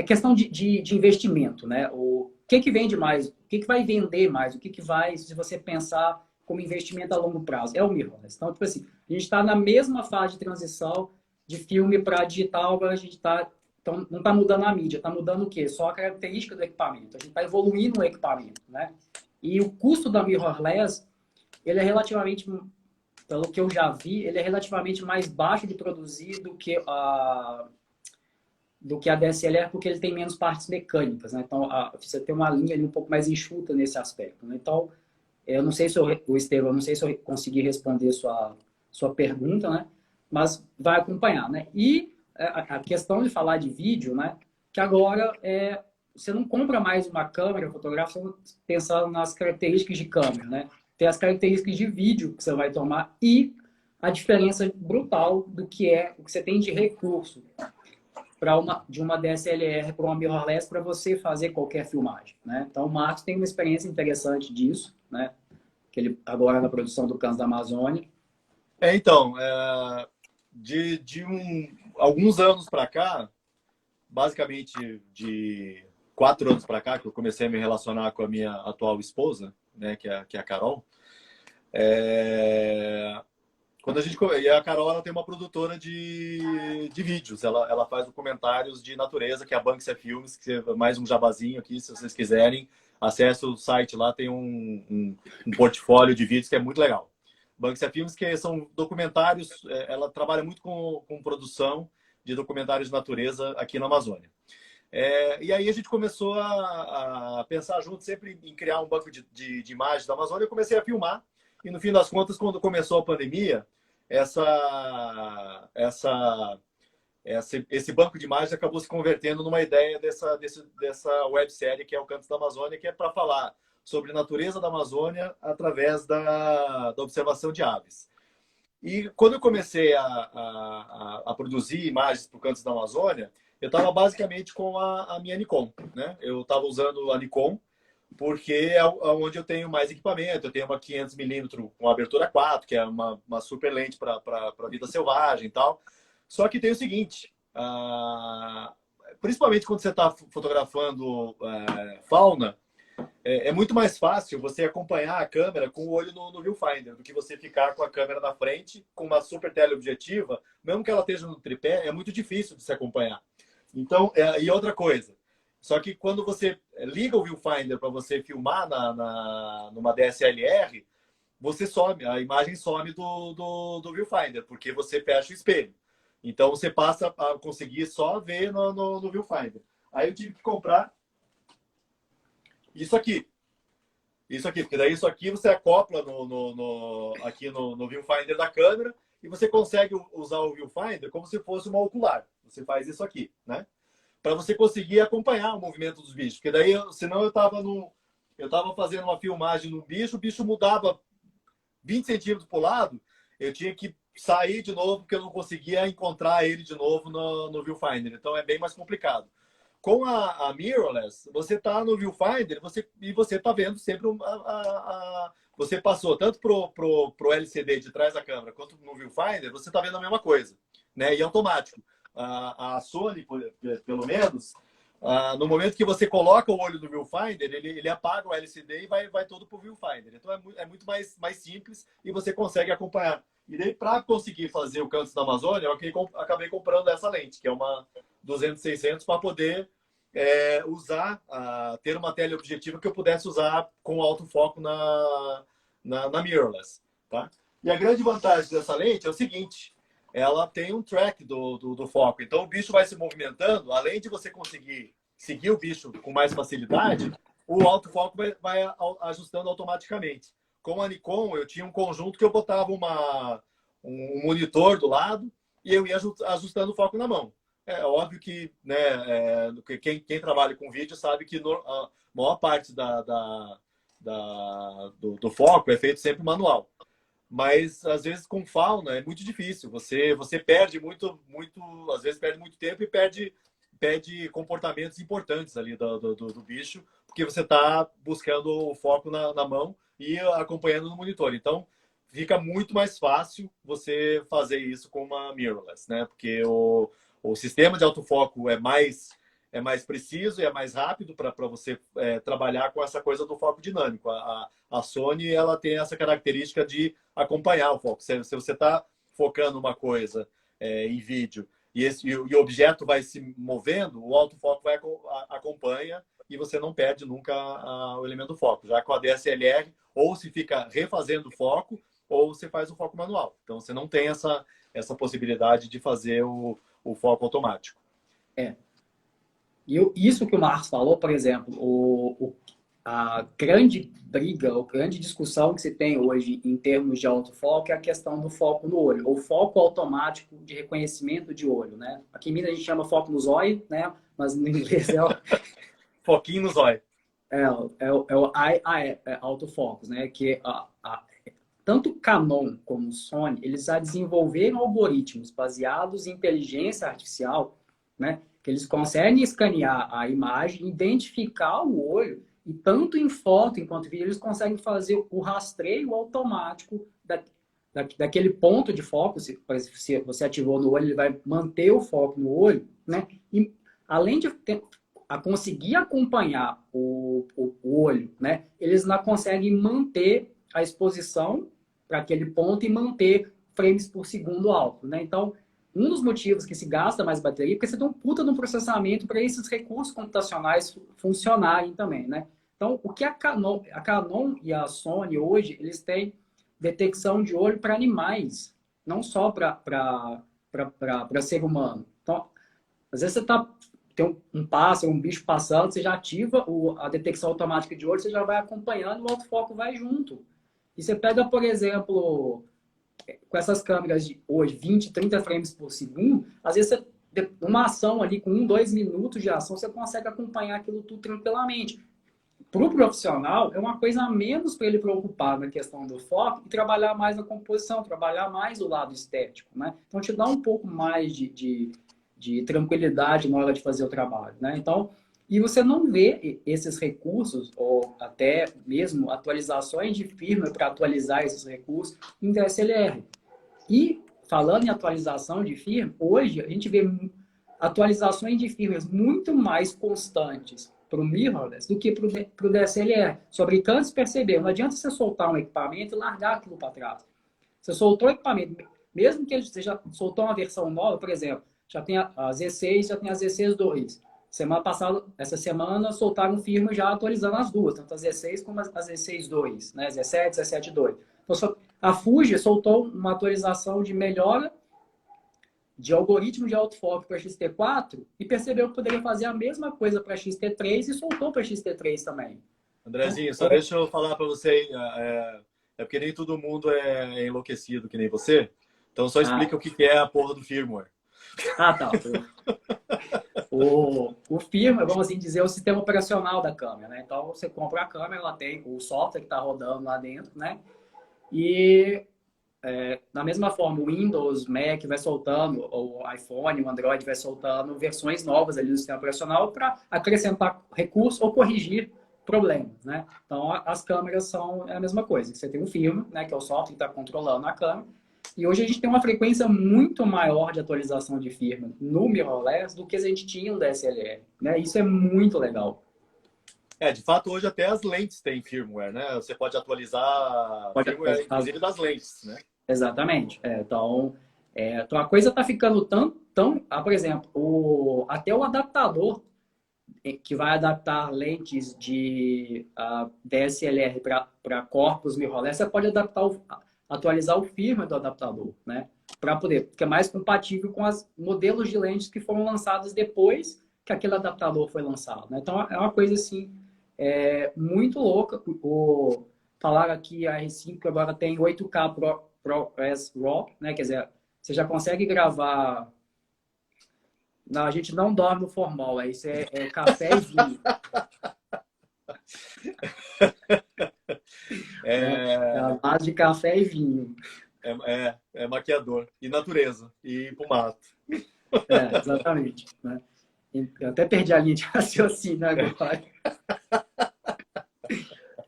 questão de investimento, né? O que vende mais? O que vai vender mais? O que vai, se você pensar como investimento a longo prazo? É o mirrorless. Então, tipo assim, a gente está na mesma fase de transição de filme para digital, agora a gente está... Então, não está mudando a mídia, está mudando o quê? Só a característica do equipamento. A gente está evoluindo o equipamento, né? E o custo da mirrorless, ele é relativamente, pelo que eu já vi, ele é relativamente mais baixo de produzir do que a DSLR, porque ele tem menos partes mecânicas, né? Então, você tem uma linha ali um pouco mais enxuta nesse aspecto, né? Então, eu não sei se o Estevão, eu não sei se eu consegui responder sua pergunta, né? Mas vai acompanhar, né? E a questão de falar de vídeo, né? Que agora você não compra mais uma câmera fotográfica pensando nas características de câmera, né? Tem as características de vídeo que você vai tomar e a diferença brutal do que o que você tem de recurso de uma DSLR para uma mirrorless para você fazer qualquer filmagem, né? Então o Marcos tem uma experiência interessante disso, né? Que ele agora na produção do Cães da Amazônia. Então, alguns anos para cá, basicamente de 4 anos para cá, que eu comecei a me relacionar com a minha atual esposa, né, que é a Carol. Quando e a Carol, ela tem uma produtora de vídeos, ela faz documentários de natureza, que é a Banksia Filmes, que é mais um jabazinho aqui, se vocês quiserem, acesse o site lá, tem um portfólio de vídeos que é muito legal. Banksia Filmes, que são documentários, ela trabalha muito com produção de documentários de natureza aqui na Amazônia. E aí a gente começou a pensar junto sempre em criar um banco de imagens da Amazônia. Eu comecei a filmar e no fim das contas, quando começou a pandemia, esse banco de imagens acabou se convertendo numa ideia dessa websérie que é o Cantos da Amazônia, que é para falar sobre a natureza da Amazônia através da observação de aves. E quando eu comecei a produzir imagens para o Cantos da Amazônia, eu estava basicamente com a minha Nikon, né? Eu estava usando a Nikon porque é onde eu tenho mais equipamento. Eu tenho uma 500mm com abertura 4, que é uma super lente para vida selvagem e tal. Só que tem o seguinte, principalmente quando você está fotografando fauna, é muito mais fácil você acompanhar a câmera com o olho no viewfinder do que você ficar com a câmera na frente, com uma super teleobjetiva, mesmo que ela esteja no tripé, é muito difícil de se acompanhar. Então, e outra coisa, só que quando você liga o viewfinder para você filmar numa DSLR, você some, a imagem some do viewfinder, porque você fecha o espelho. Então você passa a conseguir só ver no viewfinder. Aí eu tive que comprar isso aqui. Isso aqui, porque daí isso aqui você acopla aqui no viewfinder da câmera e você consegue usar o viewfinder como se fosse uma ocular. Você faz isso aqui, né? Para você conseguir acompanhar o movimento dos bichos. Porque daí, senão eu estava fazendo uma filmagem no bicho, o bicho mudava 20 centímetros para o lado, eu tinha que sair de novo, porque eu não conseguia encontrar ele de novo no viewfinder. Então é bem mais complicado. Com a mirrorless, você está no viewfinder e você está vendo sempre você passou tanto pro LCD de trás da câmera quanto no viewfinder, você está vendo a mesma coisa, né? E automático. A Sony, pelo menos, no momento que você coloca o olho no viewfinder, ele apaga o LCD e vai todo para o viewfinder. Então é muito mais simples e você consegue acompanhar. E daí, para conseguir fazer o Cantos da Amazônia, eu acabei comprando essa lente, que é uma 200-600, para poder ter uma teleobjetiva que eu pudesse usar com alto foco na mirrorless. Tá? E a grande vantagem dessa lente é o seguinte: ela tem um track do foco. Então o bicho vai se movimentando, além de você conseguir seguir o bicho com mais facilidade, o autofoco vai ajustando automaticamente. Com a Nikon, eu tinha um conjunto que eu botava um monitor do lado e eu ia ajustando o foco na mão. É óbvio que, né, quem trabalha com vídeo sabe que a maior parte do foco é feito sempre manual. Mas às vezes com fauna é muito difícil. Você perde muito, às vezes perde muito tempo e perde comportamentos importantes ali do bicho, porque você está buscando o foco na mão e acompanhando no monitor. Então, fica muito mais fácil você fazer isso com uma mirrorless, né? Porque o sistema de autofoco é mais preciso e é mais rápido para você trabalhar com essa coisa do foco dinâmico. A Sony ela tem essa característica de acompanhar o foco. Se você está focando uma coisa em vídeo e o objeto vai se movendo, o autofoco acompanha e você não perde nunca o elemento do foco. Já com a DSLR, ou se fica refazendo o foco, ou você faz o foco manual. Então, você não tem essa possibilidade de fazer o foco automático. Isso que o Marcos falou, por exemplo, a grande briga, a grande discussão que se tem hoje em termos de autofoco é a questão do foco no olho, ou foco automático de reconhecimento de olho, né? Aqui em Minas a gente chama foco no zóio, né? Mas no inglês é o... Foquinho no zóio. o autofocus, né? Que tanto Canon como Sony, eles já desenvolveram algoritmos baseados em inteligência artificial, né? Que eles conseguem escanear a imagem, identificar o olho, e tanto em foto quanto em vídeo, eles conseguem fazer o rastreio automático daquele ponto de foco. Se você ativou no olho, ele vai manter o foco no olho, né? E além de conseguir acompanhar o olho, né? Eles não conseguem manter a exposição para aquele ponto e manter frames por segundo alto, né? Então, um dos motivos que se gasta mais bateria é porque você tem um puta de um processamento para esses recursos computacionais funcionarem também, né? Então, o que a Canon e a Sony hoje, eles têm detecção de olho para animais, não só para ser humano. Então, às vezes você tem um pássaro, um bicho passando, você já ativa a detecção automática de olho, você já vai acompanhando, o autofoco vai junto. E você pega, por exemplo, com essas câmeras de hoje, 20, 30 frames por segundo, às vezes uma ação ali com 1, 2 minutos de ação, você consegue acompanhar aquilo tudo tranquilamente. Para o profissional, é uma coisa a menos para ele preocupar na questão do foco e trabalhar mais na composição, trabalhar mais o lado estético, né? Então, te dá um pouco mais de tranquilidade na hora de fazer o trabalho, né? Então, e você não vê esses recursos, ou até mesmo atualizações de firmware para atualizar esses recursos em DSLR. E, falando em atualização de firmware, hoje a gente vê atualizações de firmware muito mais constantes para o mirrorless do que para o DSLR. Os fabricantes perceberam, não adianta você soltar um equipamento e largar aquilo para trás. Você soltou o equipamento, mesmo que você já soltou uma versão nova, por exemplo, já tem a Z6, já tem a Z6-2. Semana passada, essa semana, soltaram um firmware já atualizando as duas, tanto a Z6 como a Z6-2, né? Z7, Z7-2. Então, a Fuji soltou uma atualização de melhora de algoritmo de autofoco para XT4 e percebeu que poderia fazer a mesma coisa para XT3 e soltou para XT3 também. Andrezinho, só deixa eu falar para você, porque nem todo mundo é enlouquecido que nem você, então só explica o que é a porra do firmware. Tá. O firmware, vamos assim dizer, é o sistema operacional da câmera, né? Então, você compra a câmera, ela tem o software que está rodando lá dentro, né? E da mesma forma, o Windows, Mac vai soltando, o iPhone, o Android vai soltando versões novas ali do sistema operacional para acrescentar recursos ou corrigir problemas, né? Então, as câmeras são a mesma coisa. Você tem um firmware, né, que é o software que está controlando a câmera, e hoje a gente tem uma frequência muito maior de atualização de firmware no mirrorless do que a gente tinha no DSLR, né? Isso é muito legal. De fato, hoje até as lentes têm firmware, né? Você pode atualizar firmware, inclusive das lentes, né? Exatamente. Então, a coisa está ficando tão... por exemplo, até o adaptador que vai adaptar lentes de DSLR para corpos mirrorless, você pode atualizar o firmware do adaptador, né? Porque é mais compatível com os modelos de lentes que foram lançados depois que aquele adaptador foi lançado, né? Então, é uma coisa assim, muito louca. Falaram aqui a R5 agora tem 8K ProRes RAW, né? Quer dizer, você já consegue gravar... Não, a gente não dorme no formal, isso é café e vinho. É a base de café e vinho. É maquiador. E natureza. E ir pro mato. Exatamente. Né? Eu até perdi a linha de raciocínio agora.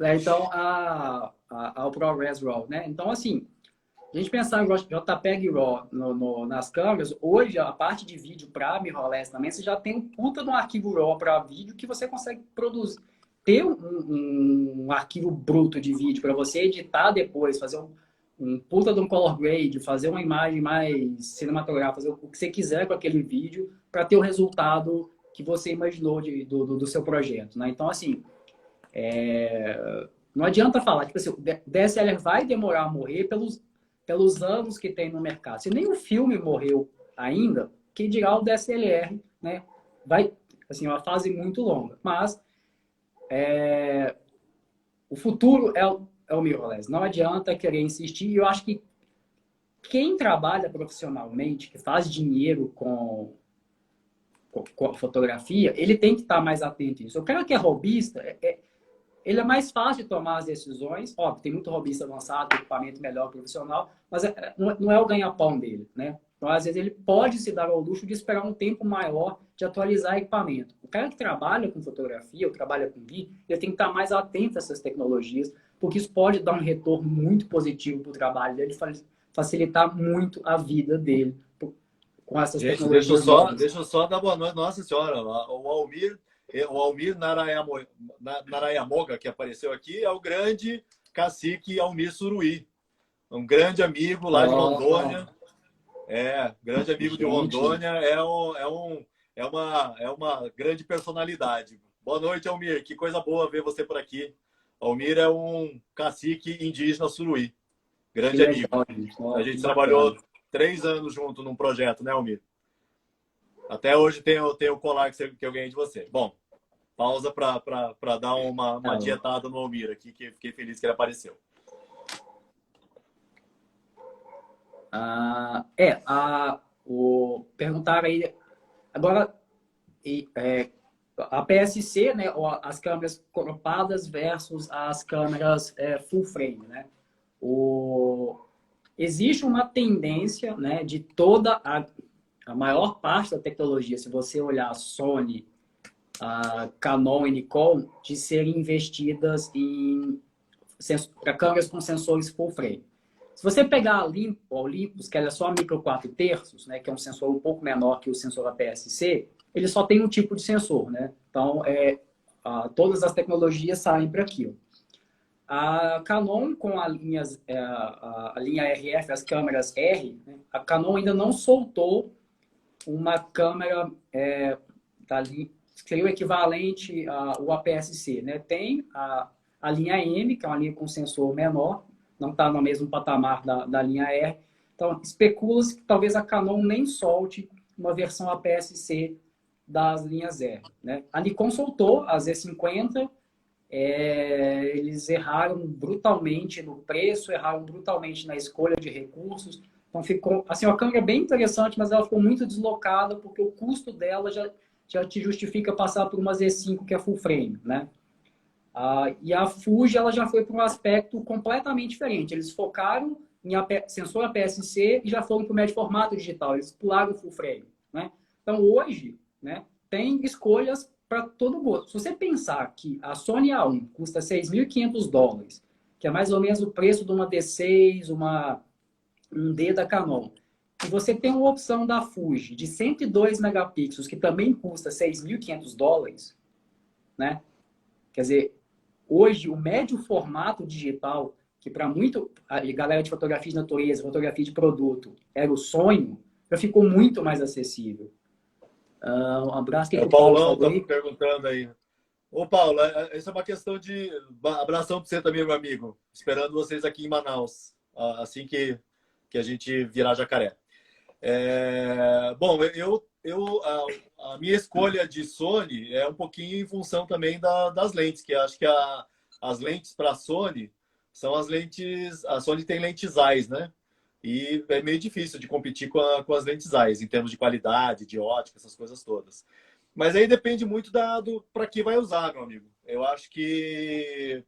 Então, ao ProRes RAW, né? Então, assim, a gente pensar em JPEG RAW nas câmeras, hoje a parte de vídeo para mirrorless também, você já tem um puta de um arquivo RAW para vídeo que você consegue produzir. Ter um arquivo bruto de vídeo para você editar depois, fazer um puta de um color grade, fazer uma imagem mais cinematográfica, fazer o que você quiser com aquele vídeo para ter o resultado que você imaginou do seu projeto, né? Então, assim, não adianta falar, tipo assim, o DSLR vai demorar a morrer pelos anos que tem no mercado. Se nem o filme morreu ainda, que dirá o DSLR, né? Vai, assim, uma fase muito longa. Mas o futuro é o mirrorless. Não adianta querer insistir. E eu acho que quem trabalha profissionalmente, que faz dinheiro com a fotografia, ele tem que estar mais atento a isso. O cara que é hobbyista, ele é mais fácil de tomar as decisões. Óbvio, tem muito hobbyista avançado, equipamento melhor, profissional, mas não é o ganha-pão dele, né? Então, às vezes, ele pode se dar ao luxo de esperar um tempo maior de atualizar equipamento. O cara que trabalha com fotografia ou trabalha com vídeo, ele tem que estar mais atento a essas tecnologias, porque isso pode dar um retorno muito positivo para o trabalho dele, facilitar muito a vida dele com essas Gente, tecnologias. deixa eu só dar boa noite. Nossa Senhora, o Almir Narayamoga, que apareceu aqui, é o grande cacique Almir Suruí. Um grande amigo lá de Rondônia. Grande amigo de Rondônia. É uma grande personalidade. Boa noite, Almir. Que coisa boa ver você por aqui. Almir é um cacique indígena Suruí. Grande amigo. A gente trabalhou 3 anos junto num projeto, né, Almir? Até hoje tem o colar que eu ganhei de você. Bom, pausa para dar uma dietada no Almir aqui, que fiquei feliz que ele apareceu. Perguntaram aí, agora, a PSC, né, as câmeras cropadas versus as câmeras full frame, né? Existe uma tendência, né, de toda a maior parte da tecnologia, se você olhar a Sony, a Canon e Nikon, de serem investidas para câmeras com sensores full frame. Se você pegar a Olympus, que ela é só micro 4/3, né, que é um sensor um pouco menor que o sensor APS-C, ele só tem um tipo de sensor, né? Então, todas as tecnologias saem para aquilo. A Canon, com a linha RF, as câmeras R, né, a Canon ainda não soltou uma câmera seria o equivalente ao APS-C, né? Tem a linha M, que é uma linha com sensor menor, não está no mesmo patamar da linha R. Então, especula-se que talvez a Canon nem solte uma versão APS-C das linhas R, né? A Nikon soltou a Z50, eles erraram brutalmente no preço, erraram brutalmente na escolha de recursos. Então, ficou assim, uma câmera bem interessante, mas ela ficou muito deslocada, porque o custo dela já te justifica passar por uma Z5, que é full frame, né? E a Fuji, ela já foi para um aspecto completamente diferente. Eles focaram em sensor APS-C e já foram para o médio formato digital. Eles pularam o full frame, né? Então, hoje, né, tem escolhas para todo gosto. Se você pensar que a Sony A1 custa $6.500, que é mais ou menos o preço de uma D6, um D da Canon, e você tem uma opção da Fuji de 102 megapixels, que também custa $6.500, né? Quer dizer, hoje o médio formato digital, que para muito a galera de fotografia de natureza, fotografia de produto, era o sonho, já ficou muito mais acessível. Um abraço. O Paulão está perguntando aí. Ô, Paulo, essa é uma questão de... Abração para você também, meu amigo. Esperando vocês aqui em Manaus, assim que a gente virar Jacaré. Bom, a minha escolha de Sony é um pouquinho em função também das lentes, que acho que as lentes para a Sony são as lentes... A Sony tem lentes EYES, né? E é meio difícil de competir com as lentes EYES, em termos de qualidade, de ótica, essas coisas todas. Mas aí depende muito para que vai usar, meu amigo. Eu acho que...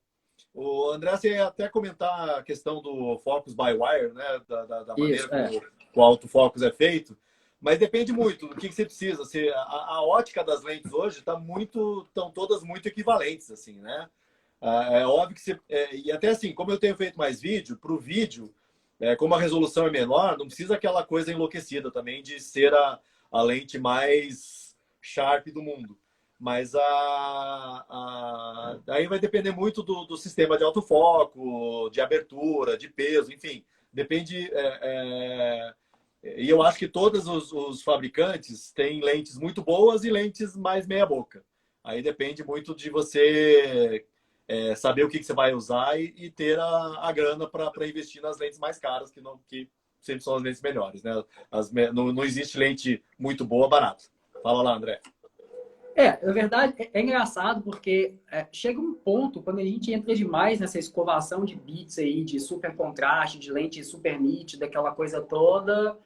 O André, você ia até comentar a questão do focus by wire, né? Da maneira que o autofocus é feito. Mas depende muito do que você precisa. A ótica das lentes hoje estão todas muito equivalentes, assim, né? É óbvio que você... e até assim, como eu tenho feito mais vídeo, para o vídeo, como a resolução é menor, não precisa aquela coisa enlouquecida também de ser a lente mais sharp do mundo. Mas aí vai depender muito do sistema de autofoco, de abertura, de peso, enfim. Depende. E eu acho que todos os fabricantes têm lentes muito boas e lentes mais meia-boca. Aí depende muito de você saber o que você vai usar e ter a grana para investir nas lentes mais caras, que sempre são as lentes melhores, né? Não existe lente muito boa barata. Fala lá, André. Na verdade, é engraçado porque chega um ponto, quando a gente entra demais nessa escovação de bits aí, de super contraste, de lente super nítida, aquela coisa toda,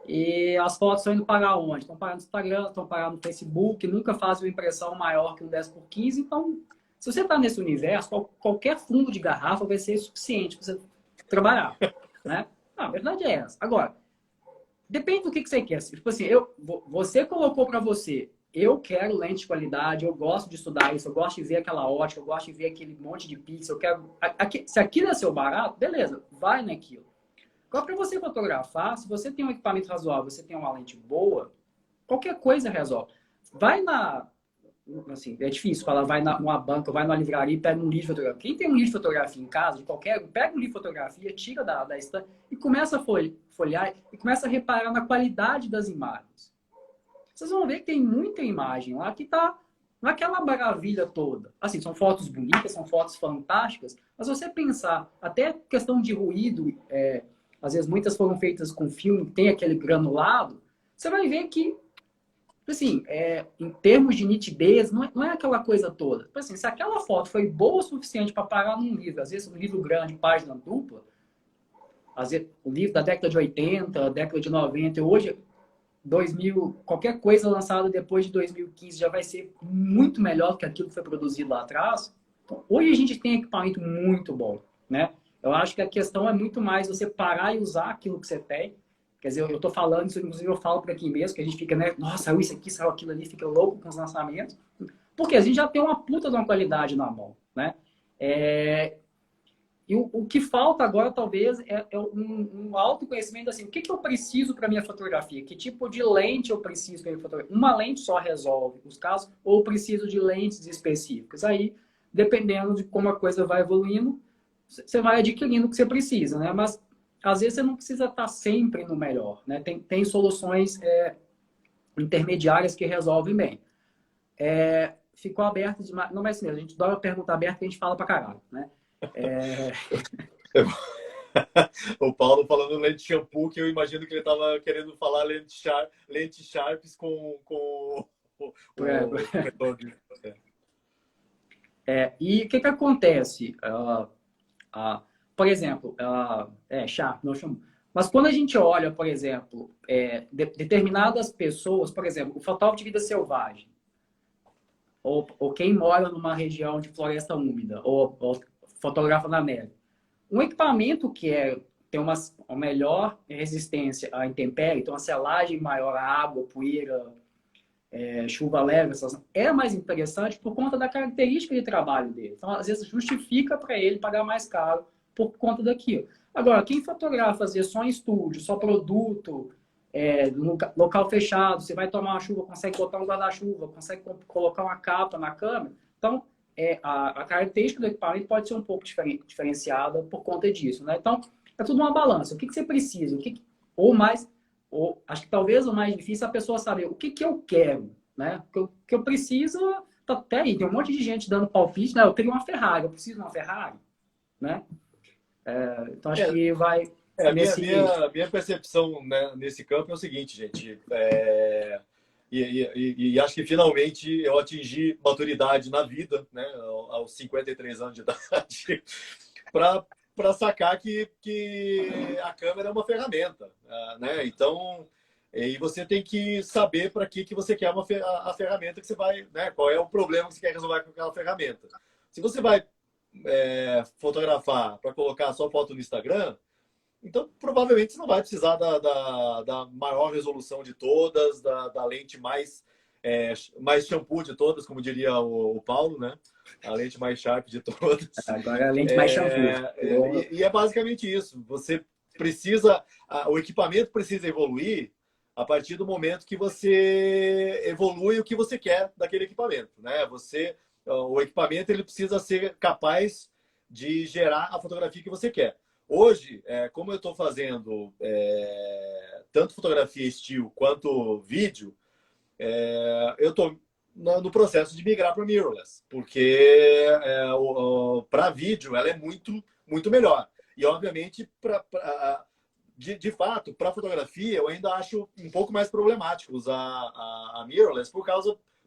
e as fotos estão indo parar onde? Estão parar no Instagram, estão parar no Facebook, nunca fazem uma impressão maior que um 10x15, então, se você está nesse universo, qualquer fundo de garrafa vai ser suficiente para você trabalhar, né? A verdade é essa. Agora, depende do que você quer. Tipo assim, você colocou para você, eu quero lente de qualidade, eu gosto de estudar isso, eu gosto de ver aquela ótica, eu gosto de ver aquele monte de pixel, eu quero... Se aquilo é seu barato, beleza, vai naquilo. Agora, para você fotografar, se você tem um equipamento razoável, você tem uma lente boa, qualquer coisa resolve. Vai na... Assim, é difícil falar, vai numa banca, vai numa livraria e pega um livro de fotografia. Quem tem um livro de fotografia em casa, de qualquer, pega um livro de fotografia, tira da estante e começa a folhear e começa a reparar na qualidade das imagens. Vocês vão ver que tem muita imagem lá que está naquela maravilha toda. Assim, são fotos bonitas, são fotos fantásticas, mas se você pensar, até questão de ruído, às vezes muitas foram feitas com filme, tem aquele granulado, você vai ver que, assim, em termos de nitidez, não é aquela coisa toda. Assim, se aquela foto foi boa o suficiente para parar num livro, às vezes um livro grande, página dupla, às vezes o livro da década de 80, década de 90, hoje 2000, qualquer coisa lançada depois de 2015 já vai ser muito melhor do que aquilo que foi produzido lá atrás. Então, hoje a gente tem equipamento muito bom, né? Eu acho que a questão é muito mais você parar e usar aquilo que você tem. Quer dizer, eu estou falando isso, inclusive eu falo por aqui mesmo, que a gente fica, né? Nossa, saiu isso aqui, saiu aquilo ali, fica louco com os lançamentos. Porque a gente já tem uma puta de uma qualidade na mão, né? E o que falta agora, talvez, é um autoconhecimento, assim, o que eu preciso para minha fotografia? Que tipo de lente eu preciso para minha fotografia? Uma lente só resolve os casos, ou eu preciso de lentes específicas? Aí, dependendo de como a coisa vai evoluindo, você vai adquirindo o que você precisa, né? Mas, às vezes, você não precisa estar sempre no melhor, né? Tem soluções intermediárias que resolvem bem. Ficou aberto demais. Não é assim mesmo, a gente dá uma pergunta aberta que a gente fala pra caralho, né? O Paulo falando lente shampoo, que eu imagino que ele estava querendo falar lente sharps com o retorno. E o que acontece? Por exemplo, sharp, não chamo. Mas quando a gente olha, por exemplo, determinadas pessoas, por exemplo, o fotógrafo de vida selvagem, ou quem mora numa região de floresta úmida, ou fotografa na neve. Um equipamento que tem uma melhor resistência à intempérie, então uma selagem maior à água, poeira, chuva leve, é mais interessante por conta da característica de trabalho dele. Então, às vezes, justifica para ele pagar mais caro por conta daquilo. Agora, quem fotografa, às vezes, só em estúdio, só produto, no local fechado, você vai tomar uma chuva, consegue botar um guarda-chuva, consegue colocar uma capa na câmera. Então, a característica do equipamento pode ser um pouco diferenciada por conta disso, né? Então, é tudo uma balança. O que você precisa? Acho que talvez o mais difícil é a pessoa saber o que eu quero, né? O que eu preciso, tá até aí. Tem um monte de gente dando palpite, né? Eu queria uma Ferrari, eu preciso de uma Ferrari, né? Então, acho que vai... A minha percepção, né, nesse campo é o seguinte, gente. E acho que finalmente eu atingi maturidade na vida, né, aos 53 anos de idade, para sacar que a câmera é uma ferramenta, né? Então, e você tem que saber para que você quer a ferramenta que você vai, né? Qual é o problema que você quer resolver com aquela ferramenta. Se você vai fotografar para colocar só foto no Instagram, então provavelmente você não vai precisar da maior resolução de todas, da lente mais mais shampoo de todas, como diria o Paulo, né? A lente mais sharp de todas. Agora é a lente mais shampoo. E é basicamente isso. Você precisa, o equipamento precisa evoluir a partir do momento que você evolui o que você quer daquele equipamento, né? O equipamento ele precisa ser capaz de gerar a fotografia que você quer. Hoje, como eu estou fazendo tanto fotografia estilo quanto vídeo, eu estou no processo de migrar para mirrorless, porque para vídeo ela é muito, muito melhor. E, obviamente, de fato, para fotografia, eu ainda acho um pouco mais problemático usar a mirrorless,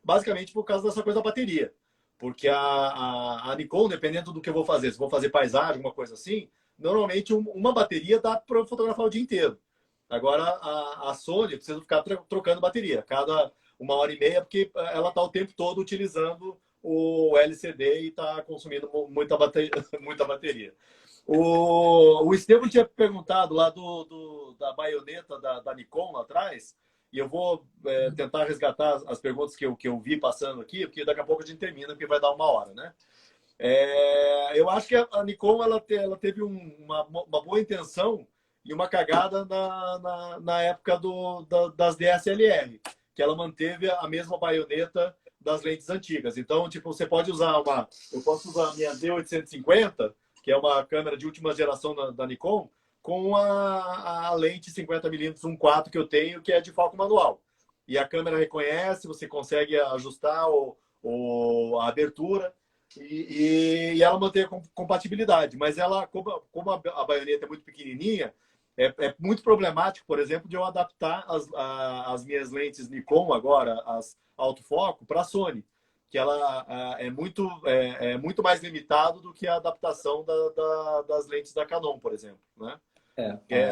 basicamente por causa dessa coisa da bateria. Porque a Nikon, dependendo do que eu vou fazer, se vou fazer paisagem, alguma coisa assim, normalmente uma bateria dá para fotografar o dia inteiro. Agora, a Sony precisa ficar trocando bateria cada 1h30, porque ela está o tempo todo utilizando o LCD e está consumindo muita bateria. O Estevam tinha perguntado lá da baioneta da Nikon lá atrás, e eu vou tentar resgatar as perguntas que eu vi passando aqui, porque daqui a pouco a gente termina, porque vai dar 1 hora, né? Eu acho que a Nikon ela teve uma boa intenção e uma cagada na época das DSLR, que ela manteve a mesma baioneta das lentes antigas. Então, tipo, você pode usar eu posso usar a minha D850, que é uma câmera de última geração da Nikon, com a lente 50mm 1.4 que eu tenho, que é de foco manual. E a câmera reconhece, você consegue ajustar a abertura e ela mantém a compatibilidade. Mas ela, como a baioneta é muito pequenininha, é muito problemático, por exemplo, de eu adaptar as minhas lentes Nikon agora, as autofoco, para a Sony, que ela é muito mais limitado do que a adaptação das lentes da Canon, por exemplo, né?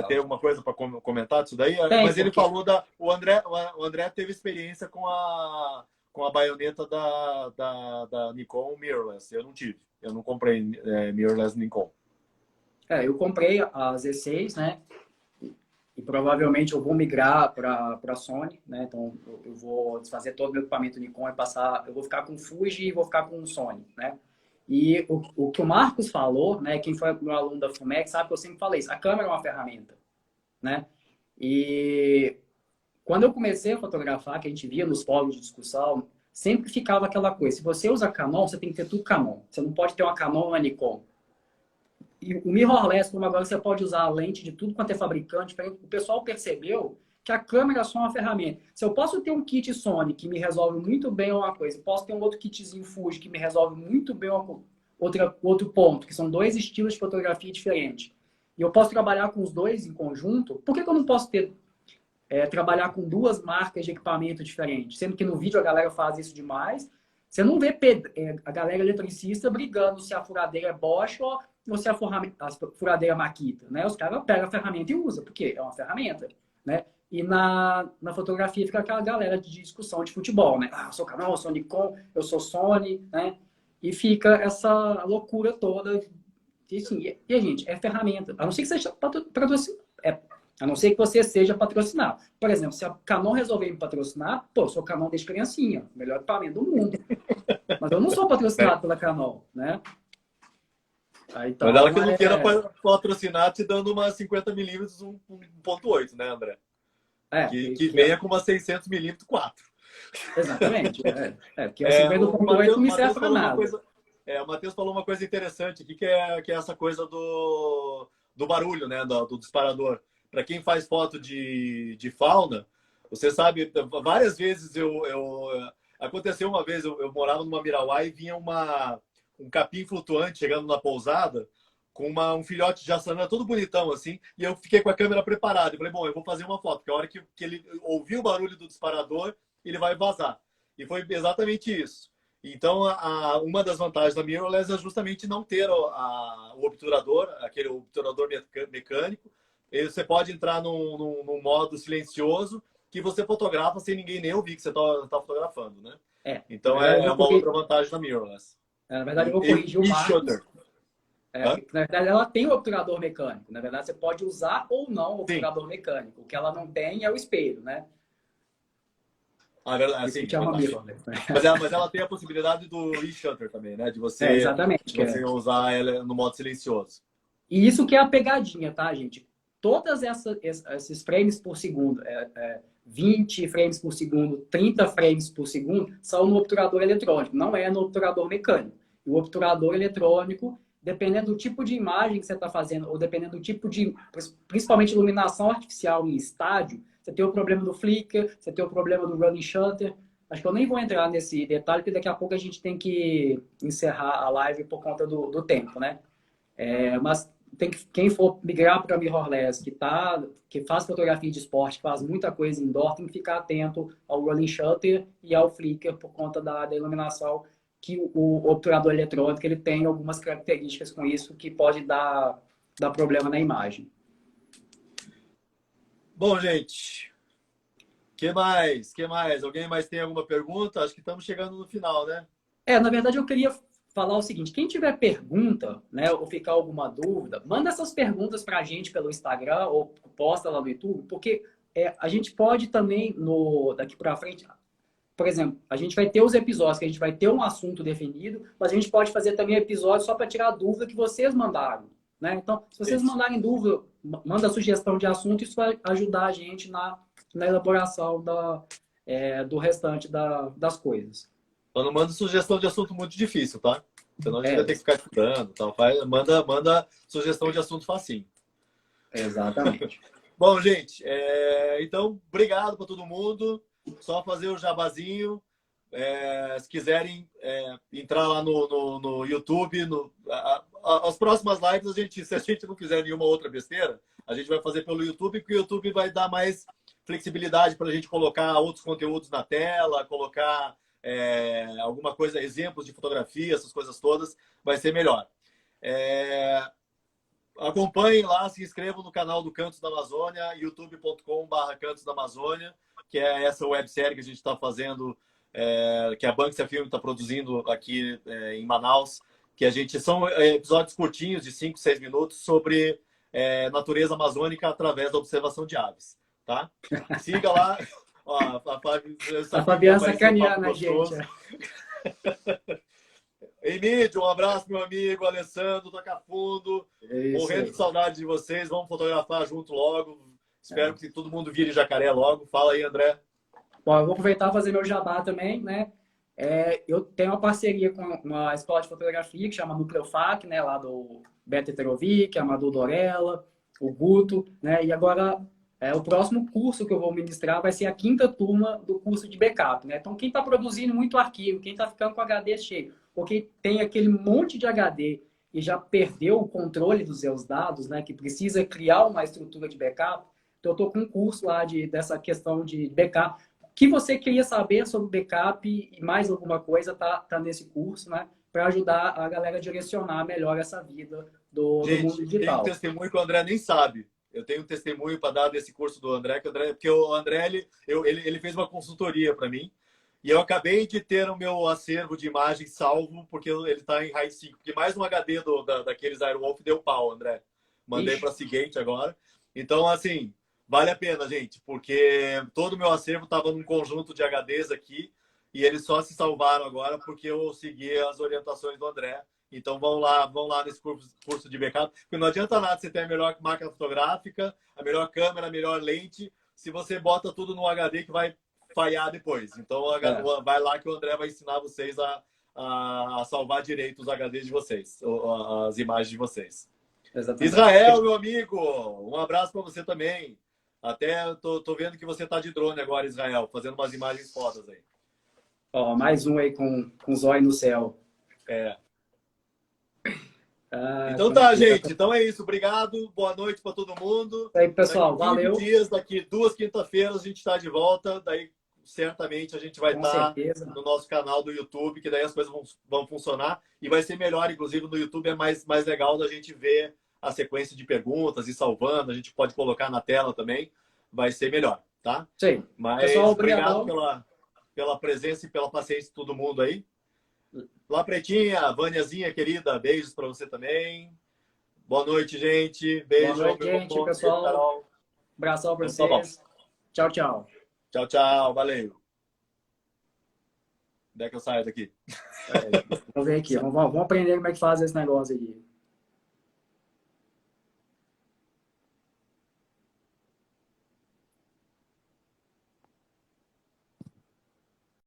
Tem alguma coisa para comentar disso daí? Mas ele falou o André teve experiência com a baioneta da Nikon mirrorless. Eu não tive. Eu não comprei mirrorless Nikon. Eu comprei a Z6, né? E provavelmente eu vou migrar para a Sony, né? Então eu vou desfazer todo o meu equipamento Nikon e passar. Eu vou ficar com Fuji e vou ficar com Sony, né? E o que o Marcos falou, né? Quem foi meu aluno da Fumex sabe que eu sempre falei isso. A câmera é uma ferramenta, né? E quando eu comecei a fotografar, que a gente via nos fóruns de discussão, sempre ficava aquela coisa. Se você usa Canon, você tem que ter tudo Canon. Você não pode ter uma Canon ou uma Nikon. E o mirrorless, como agora você pode usar a lente de tudo quanto é fabricante, o pessoal percebeu que a câmera é só uma ferramenta. Se eu posso ter um kit Sony que me resolve muito bem uma coisa, posso ter um outro kitzinho Fuji que me resolve muito bem outro ponto, que são dois estilos de fotografia diferentes, e eu posso trabalhar com os dois em conjunto, por que eu não posso trabalhar com duas marcas de equipamento diferentes? Sendo que no vídeo a galera faz isso demais. Você não vê a galera eletricista brigando se a furadeira é Bosch ou se a furadeira é Makita, né? Os caras pegam a ferramenta e usam, porque é uma ferramenta, né? E na fotografia fica aquela galera de discussão de futebol, né? Eu sou Canon, eu sou Nikon, eu sou Sony, né? E fica essa loucura toda. E, assim, gente, é ferramenta. A não ser que seja a não ser que você seja patrocinado. Por exemplo, se a Canon resolver me patrocinar, eu sou Canon desde criancinha, melhor equipamento do mundo. Mas eu não sou patrocinado pela Canon, né? Então, mas ela que não queira patrocinar te dando uma 50mm 1.8, né, André? Que venha com uma 600mm 4. Exatamente. Porque a 50.8 não me serve para nada. O Matheus falou uma coisa interessante aqui, que é essa coisa do barulho, né, do disparador. Para quem faz foto de fauna, você sabe, várias vezes aconteceu uma vez, eu morava numa Mirauá e vinha um capim flutuante chegando na pousada com um filhote de jaçanã todo bonitão assim, e eu fiquei com a câmera preparada. Eu falei, bom, eu vou fazer uma foto, porque a hora que ele ouvir o barulho do disparador, ele vai vazar. E foi exatamente isso. Então, uma das vantagens da mirrorless é justamente não ter o obturador, aquele obturador mecânico. Você pode entrar num modo silencioso que você fotografa sem ninguém nem ouvir que você está fotografando, né? Então, é uma outra vantagem da mirrorless. Na verdade, eu vou corrigir o Marcos. Na verdade, ela tem o obturador mecânico. Na verdade, você pode usar ou não o obturador mecânico. O que ela não tem é o espelho, né? Ah, verdade, Isso sim, que é chama verdade. mirrorless, né? Mas ela tem a possibilidade do e-shutter também, né? Exatamente. De você usar ela no modo silencioso. E isso que é a pegadinha, tá, gente? Todas esses frames por segundo, 20 frames por segundo, 30 frames por segundo, são no obturador eletrônico, não é no obturador mecânico. E o obturador eletrônico, dependendo do tipo de imagem que você está fazendo, ou dependendo do tipo de, principalmente iluminação artificial em estádio, você tem o problema do flicker, você tem o problema do running shutter. Acho que eu nem vou entrar nesse detalhe, porque daqui a pouco a gente tem que encerrar a live por conta do tempo, né? Mas quem for migrar para mirrorless, que faz fotografia de esporte, que faz muita coisa indoor, tem que ficar atento ao rolling shutter e ao flicker por conta da iluminação, que o obturador eletrônico ele tem algumas características com isso que pode dar problema na imagem. Bom, gente, que mais? Que mais? Alguém mais tem alguma pergunta? Acho que estamos chegando no final, né? Na verdade, eu queria falar o seguinte: quem tiver pergunta, né, ou ficar alguma dúvida, manda essas perguntas para a gente pelo Instagram ou posta lá no YouTube, porque a gente pode também, daqui para frente, por exemplo, a gente vai ter os episódios que a gente vai ter um assunto definido, mas a gente pode fazer também episódios só para tirar a dúvida que vocês mandaram. Né? Então, se vocês Isso. mandarem dúvida, manda sugestão de assunto, isso vai ajudar a gente na elaboração do restante das coisas. Só não manda sugestão de assunto muito difícil, tá? Senão a gente vai É, ter que ficar estudando. Então manda sugestão de assunto facinho. exatamente. Bom, gente, então, obrigado para todo mundo. Só fazer o jabazinho. Se quiserem entrar lá no YouTube, as próximas lives, se a gente não fizer nenhuma outra besteira, a gente vai fazer pelo YouTube, porque o YouTube vai dar mais flexibilidade para a gente colocar outros conteúdos na tela, colocar alguma coisa, exemplos de fotografia, essas coisas todas, vai ser melhor. Acompanhem lá, se inscrevam no canal do Cantos da Amazônia, youtube.com/Cantos da Amazônia, que é essa websérie que a gente está fazendo, que a Banksia Film está produzindo aqui em Manaus, são episódios curtinhos de 5, 6 minutos sobre natureza amazônica através da observação de aves, tá? Siga lá. Ó, A Fabiana apareceu um papo sacaneando a gente. gostoso. Emílio, um abraço, meu amigo Alessandro Tacafundo. Morrendo de saudade de vocês. Vamos fotografar junto logo. Espero que todo mundo vire jacaré logo. Fala aí, André. Bom, eu vou aproveitar e fazer meu jabá também, né? Eu tenho uma parceria com uma escola de fotografia que chama Nucleofac, né? Lá do Beto Eterovic, Amador Dorella, o Guto, né? E agora, o próximo curso que eu vou ministrar vai ser a 5ª turma do curso de backup, né? Então, quem está produzindo muito arquivo, quem está ficando com HD cheio, ou quem tem aquele monte de HD e já perdeu o controle dos seus dados, né? Que precisa criar uma estrutura de backup. Então, eu estou com um curso lá dessa questão de backup. O que você queria saber sobre backup e mais alguma coisa tá nesse curso, né? Para ajudar a galera a direcionar melhor essa vida do mundo Tem um digital. testemunho que o André nem sabe. Eu tenho um testemunho para dar desse curso do André, porque o André ele fez uma consultoria para mim. E eu acabei de ter o meu acervo de imagens salvo, porque ele está em RAID 5. Porque mais um HD daqueles Airwolf deu pau, André. Mandei para a Seagate agora. Então, assim, vale a pena, gente, porque todo o meu acervo estava num conjunto de HDs aqui e eles só se salvaram agora porque eu segui as orientações do André. Então, vão lá nesse curso de backup, porque não adianta nada você ter a melhor máquina fotográfica, a melhor câmera, a melhor lente, se você bota tudo no HD que vai falhar depois. Então, vai lá que o André vai ensinar vocês a salvar direito os HDs de vocês, as imagens de vocês. Exatamente. Israel, meu amigo, um abraço para você também. Até tô vendo que você tá de drone agora, Israel, fazendo umas imagens fodas aí. Ó, mais um aí com zóio no céu. Então tá, gente. Então é isso. Obrigado. Boa noite para todo mundo. Aí, pessoal, daqui 15 valeu. dias, daqui 2 quinta-feiras, a gente está de volta. Daí, certamente, a gente vai estar no nosso canal do YouTube, que daí as coisas vão funcionar. E vai ser melhor, inclusive, no YouTube é mais legal da gente ver a sequência de perguntas e salvando. A gente pode colocar na tela também. Vai ser melhor, tá? Sim. Mas pessoal, obrigado pela presença e pela paciência de todo mundo aí. Lá, Pretinha, Vâniazinha, querida, beijos para você também. Boa noite, gente. Beijo. Boa noite, gente, pessoal. Abração para vocês. Tchau, tchau. Tchau, tchau. Valeu. Onde é que eu saio daqui? Vamos ver aqui. Vamos aprender como é que faz esse negócio aqui.